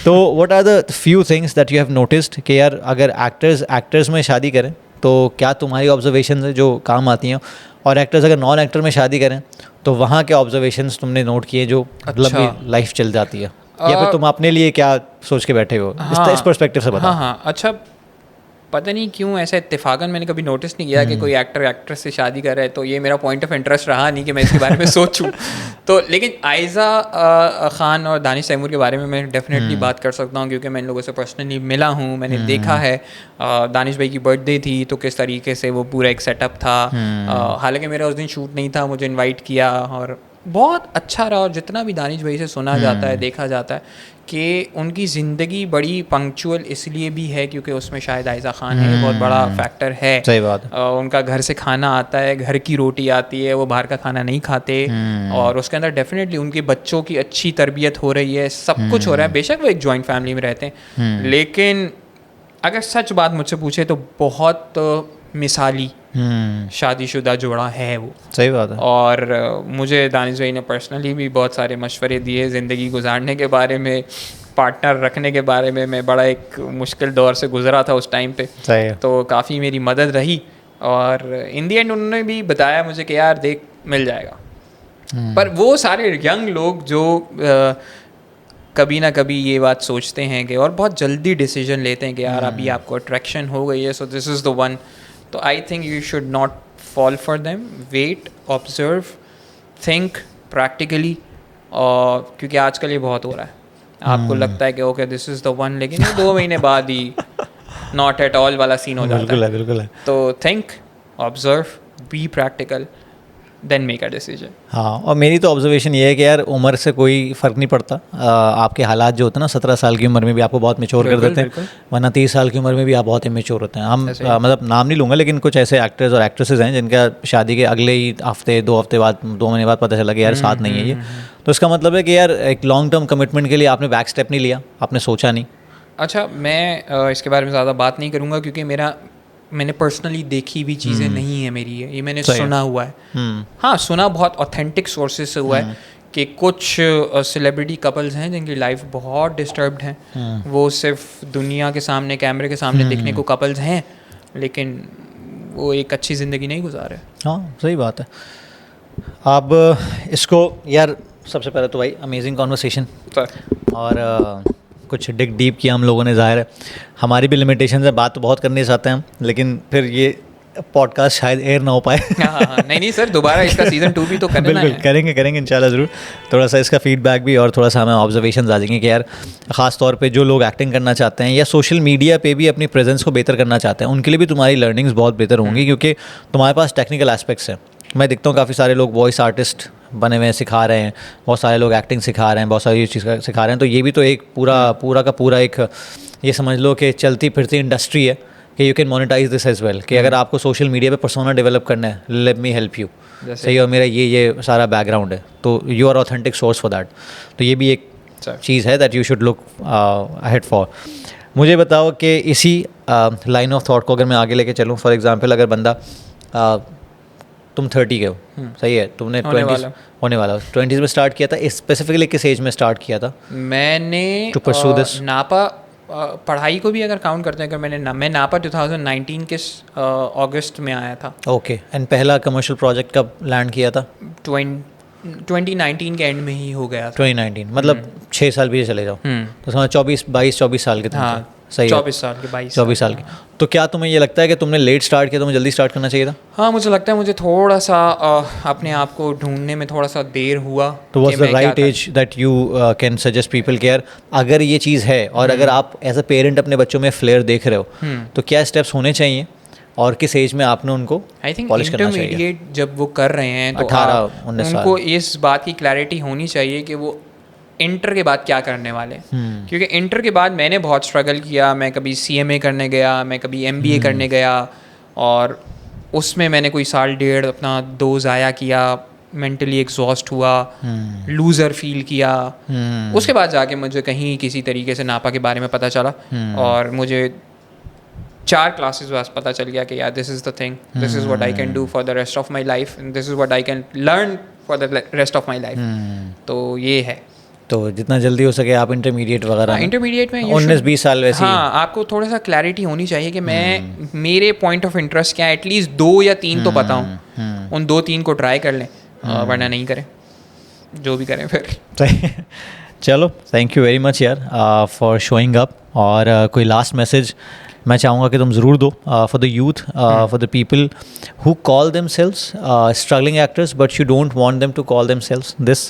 तो what are the few things that you have noticed कि यार अगर एक्टर्स में शादी करें तो क्या तुम्हारी ऑब्जर्वेशन है जो काम आती हैं, और एक्टर्स अगर नॉन एक्टर में शादी करें तो वहाँ के ऑब्जर्वेशंस तुमने नोट किए जो लंबी लाइफ चल जाती है, या फिर तुम अपने लिए क्या सोच के बैठे हो? इस पर्सपेक्टिव से बताओ। हाँ, अच्छा पता नहीं क्यों ऐसा इत्तेफाकन मैंने कभी नोटिस नहीं किया कि कोई एक्टर एक्ट्रेस से शादी कर रहा है, तो ये मेरा पॉइंट ऑफ इंटरेस्ट रहा नहीं कि मैं इसके बारे में सोचूं। तो लेकिन आयज़ा ख़ान और दानिश तैमूर के बारे में मैं डेफिनेटली बात कर सकता हूँ, क्योंकि मैं इन लोगों से पर्सनली मिला हूँ, मैंने देखा है। दानिश भाई की बर्थडे थी तो किस तरीके से वो पूरा एक सेटअप था, हालांकि मेरा उस दिन शूट नहीं था, मुझे इन्वाइट किया और बहुत अच्छा रहा। और जितना भी दानिश भाई से सुना जाता है, देखा जाता है कि उनकी ज़िंदगी बड़ी पंक्चुअल इसलिए भी है क्योंकि उसमें शायद आयज़ा ख़ान है, बहुत बड़ा फैक्टर है। सही बात है। उनका घर से खाना आता है, घर की रोटी आती है, वो बाहर का खाना नहीं खाते, और उसके अंदर डेफिनेटली उनके बच्चों की अच्छी तरबियत हो रही है, सब कुछ हो रहा है। बेशक वो एक जॉइंट फैमिली में रहते हैं, लेकिन अगर सच बात मुझसे पूछे तो बहुत मिसाली शादीशुदा जोड़ा है वो। सही बात है। और मुझे दानिश भाई ने पर्सनली भी बहुत सारे मशवरे दिए ज़िंदगी गुजारने के बारे में, पार्टनर रखने के बारे में। मैं बड़ा एक मुश्किल दौर से गुजरा था उस टाइम पे, तो काफ़ी मेरी मदद रही, और इन दी एंड उन्होंने भी बताया मुझे कि यार देख मिल जाएगा। पर वो सारे यंग लोग जो कभी ना कभी ये बात सोचते हैं कि, और बहुत जल्दी डिसीजन लेते हैं कि यार अभी आपको अट्रैक्शन हो गई है, so this is the one, तो I think you should not fall for them, wait, observe, think practically, और क्योंकि आजकल ये बहुत हो रहा है, आपको लगता है कि okay this is the one, लेकिन ये 2 महीने बाद ही नॉट एट ऑल वाला सीन हो जाता है। बिल्कुल है। तो think, observe, be practical, then make a decision. हाँ, और मेरी तो ऑब्जर्वेशन ये है कि यार उम्र से कोई फ़र्क नहीं पड़ता। आपके हालात जो होते हैं ना, 17 साल की उम्र में भी आपको बहुत मैच्योर कर देते हैं, वरना 30 साल की उम्र में भी आप बहुत इमेच्योर होते हैं। हम मतलब नाम नहीं लूँगा, लेकिन कुछ ऐसे एक्टर्स और एक्ट्रेसेस हैं जिनका शादी के अगले ही हफ्ते 2 हफ्ते बाद 2 महीने बाद पता चला कि यार साथ नहीं है ये। तो इसका मतलब है कि यार एक लॉन्ग टर्म कमिटमेंट के लिए आपने बैक स्टेप नहीं लिया, आपने सोचा नहीं। अच्छा, मैं इसके बारे में ज़्यादा बात नहीं करूँगा क्योंकि मैंने पर्सनली देखी हुई चीज़ें नहीं है मेरी, ये मैंने सुना हुआ है। हाँ, सुना बहुत ऑथेंटिक सोर्सेज से हुआ है कि कुछ सेलिब्रिटी कपल्स हैं जिनकी लाइफ बहुत डिस्टर्ब्ड हैं। वो सिर्फ दुनिया के सामने, कैमरे के सामने दिखने को कपल्स हैं, लेकिन वो एक अच्छी ज़िंदगी नहीं गुजार रहे। हाँ, सही बात है। अब इसको यार सबसे पहले तो भाई अमेजिंग कॉन्वर्सेशन, और कुछ डिग डीप किया हम लोगों ने। ज़ाहिर है हमारी भी लिमिटेशन है, बात तो बहुत करने चाहते हैं हम, लेकिन फिर ये पॉडकास्ट शायद एयर ना हो पाए। हाँ, नहीं सर, दोबारा इसका सीज़न 2 भी तो करना है। बिल्कुल करेंगे इंशाल्लाह ज़रूर। थोड़ा सा इसका फीडबैक भी और थोड़ा सा हमें ऑब्जर्वेशंस आ जाएंगे कि यार ख़ास तौर पे जो लोग एक्टिंग करना चाहते हैं या सोशल मीडिया पे भी अपनी प्रेजेंस को बेहतर करना चाहते हैं, उनके लिए भी तुम्हारी लर्निंग्स बहुत बेहतर होंगी, क्योंकि तुम्हारे पास टेक्निकल एस्पेक्ट्स हैं। मैं देखता हूँ काफ़ी सारे लोग वॉइस आर्टिस्ट बने हुए हैं, सिखा रहे हैं, बहुत सारे लोग एक्टिंग सिखा रहे हैं, बहुत सारी चीज़ सिखा रहे हैं। तो ये भी तो एक पूरा का पूरा एक, ये समझ लो कि चलती फिरती इंडस्ट्री है कि you can monetize this as well. कि अगर आपको सोशल मीडिया पे पर्सोना डेवलप करना है, लेट मी हेल्प यू, सही, और मेरा ये सारा बैकग्राउंड है, तो you are authentic source for that. तो ये भी एक चीज़ है that you should look ahead for. मुझे बताओ कि इसी लाइन ऑफ थॉट को अगर मैं आगे लेके चलूँ, फॉर एग्जाम्पल अगर बंदा तुम 30 के हो, सही है, तुमने 20 होने वाला 20s में स्टार्ट किया था, स्पेसिफिकली किस एज में स्टार्ट किया था? मैंने नापा पढ़ाई को भी अगर काउंट करते हैं, अगर मैं नापा 2019 के अगस्त में आया था। ओके, एंड पहला कमर्शियल प्रोजेक्ट कब लैंड किया था? 2019 के एंड में ही हो गया था। 2019 मतलब 6 साल पीछे चले जाओ, तो समझ 24 साल के थे। हाँ, सही, 24 साल के। तो क्या तुम्हें ये लगता है कि तुमने लेट स्टार्ट किया, तुम्हें जल्दी स्टार्ट करना चाहिए था? हाँ, मुझे लगता है मुझे थोड़ा सा अपने आप को ढूंढने में थोड़ा सा देर हुआ। तो what's the right age that you can suggest people कि यार अगर ये चीज़ है और अगर आप एज अ पेरेंट अपने बच्चों में फ्लेयर देख रहे हो, तो क्या स्टेप्स होने चाहिए और किस एज में आपने उनको पॉलिश करना चाहिए? इंटरमीडिएट जब वो कर रहे हैं तो 18-19 साल, उनको इस बात की क्लैरिटी होनी चाहिए कि वो इंटर के बाद क्या करने वाले। क्योंकि इंटर के बाद मैंने बहुत स्ट्रगल किया। मैं कभी CMA करने गया, मैं कभी MBA करने गया, और उसमें मैंने कोई 1.5 साल अपना 2 ज़ाया किया, मेंटली एग्जॉस्ट हुआ, लूज़र फील किया। उसके बाद जाके मुझे कहीं किसी तरीके से नापा के बारे में पता चला, और मुझे 4 क्लासेस बस पता चल गया कि यार this is the thing, this is what I can do for the rest of my life, and this is what I can learn for the rest of my life. तो ये है। तो जितना जल्दी हो सके आप इंटरमीडिएट वगैरह, इंटरमीडिएट में 19-20 साल वैसे। हाँ, आपको थोड़ा सा क्लैरिटी होनी चाहिए कि मैं मेरे पॉइंट ऑफ इंटरेस्ट क्या है, एटलीस्ट 2 या 3 तो पता हूँ। उन 2-3 को ट्राई कर लें, वरना नहीं करें, जो भी करें फिर। चलो, थैंक यू वेरी मच यार फॉर शोइंग अप। और कोई लास्ट मैसेज मैं चाहूँगा कि तुम ज़रूर दो for the youth, for the people who call themselves struggling actors but you don't want them to call themselves this.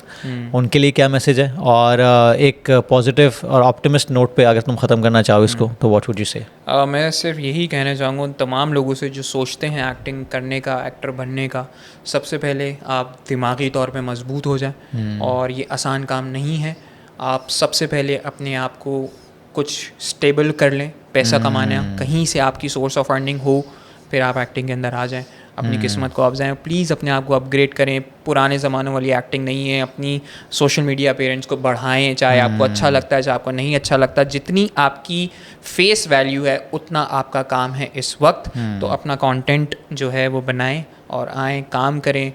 उनके लिए क्या मैसेज है? और एक पॉजिटिव और ऑप्टिमिस्ट नोट पे अगर तुम ख़त्म करना चाहो इसको, तो व्हाट वुड यू से? मैं सिर्फ यही कहना चाहूँगा उन तमाम लोगों से जो सोचते हैं एक्टिंग करने का, एक्टर बनने का, सबसे पहले आप दिमागी तौर पे मजबूत हो जाएं। और ये आसान काम नहीं है। आप सबसे पहले अपने आप को कुछ स्टेबल कर लें, पैसा कमाना कहीं से आपकी सोर्स ऑफ अर्निंग हो, फिर आप एक्टिंग के अंदर आ जाएं, अपनी किस्मत को आज़माएं। प्लीज़ अपने आप को अपग्रेड करें, पुराने ज़मानों वाली एक्टिंग नहीं है। अपनी सोशल मीडिया पेरेंट्स को बढ़ाएं, चाहे आपको अच्छा लगता है चाहे आपको नहीं अच्छा लगता। जितनी आपकी फेस वैल्यू है उतना आपका काम है इस वक्त। तो अपना कंटेंट जो है वो बनाएं और आएँ, काम करें।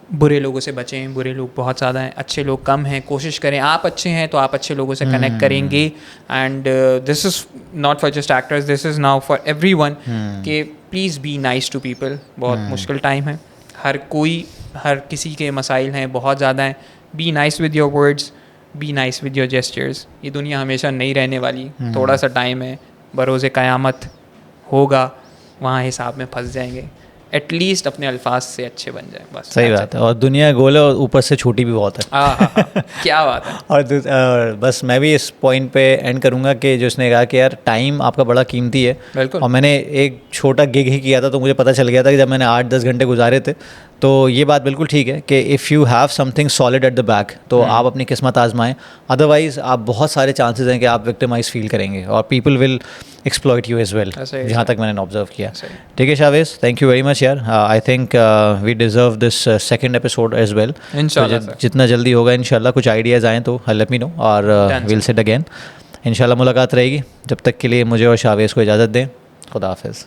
बुरे लोगों से बचें, बुरे लोग बहुत ज़्यादा हैं, अच्छे लोग कम हैं। कोशिश करें, आप अच्छे हैं तो आप अच्छे लोगों से कनेक्ट करेंगे। And this is not for just actors, this is now for everyone कि please be nice to people. बहुत मुश्किल टाइम है, हर किसी के मसाइल हैं, बहुत ज़्यादा हैं। Be nice with your words, be nice with your gestures. ये दुनिया हमेशा नहीं रहने वाली, थोड़ा सा टाइम है, बरोज़े क़यामत होगा, वहाँ हिसाब में फंस जाएंगे। एटलीस्ट अपने अल्फाज से अच्छे बन जाए, बस। सही बात है। और दुनिया गोल है और ऊपर से छोटी भी बहुत है। क्या बात है। और बस मैं भी इस पॉइंट पे एंड करूँगा कि जो उसने कहा कि यार टाइम आपका बड़ा कीमती है। बिल्कुल। और मैंने एक छोटा गिग ही किया था तो मुझे पता चल गया था कि जब मैंने 8-10 घंटे गुजारे थे, तो ये बात बिल्कुल ठीक है कि if you have something solid at the back तो आप अपनी किस्मत आजमाएं, अदरवाइज़ आप बहुत सारे चांसेस हैं कि आप विक्टिमाइज फील करेंगे और people will exploit you as well, जहाँ तक मैंने ऑब्जर्व किया। ठीक है Shavez, thank you very much यार, I think we deserve this second episode as well. जितना जल्दी होगा इंशाल्लाह कुछ आइडियाज़ आएँ तो लेट मी नो और विल सिट अगेन। इंशाल्लाह मुलाकात रहेगी, जब तक के लिए मुझे और शावेज को इजाज़त दें। खुदा हाफिज़।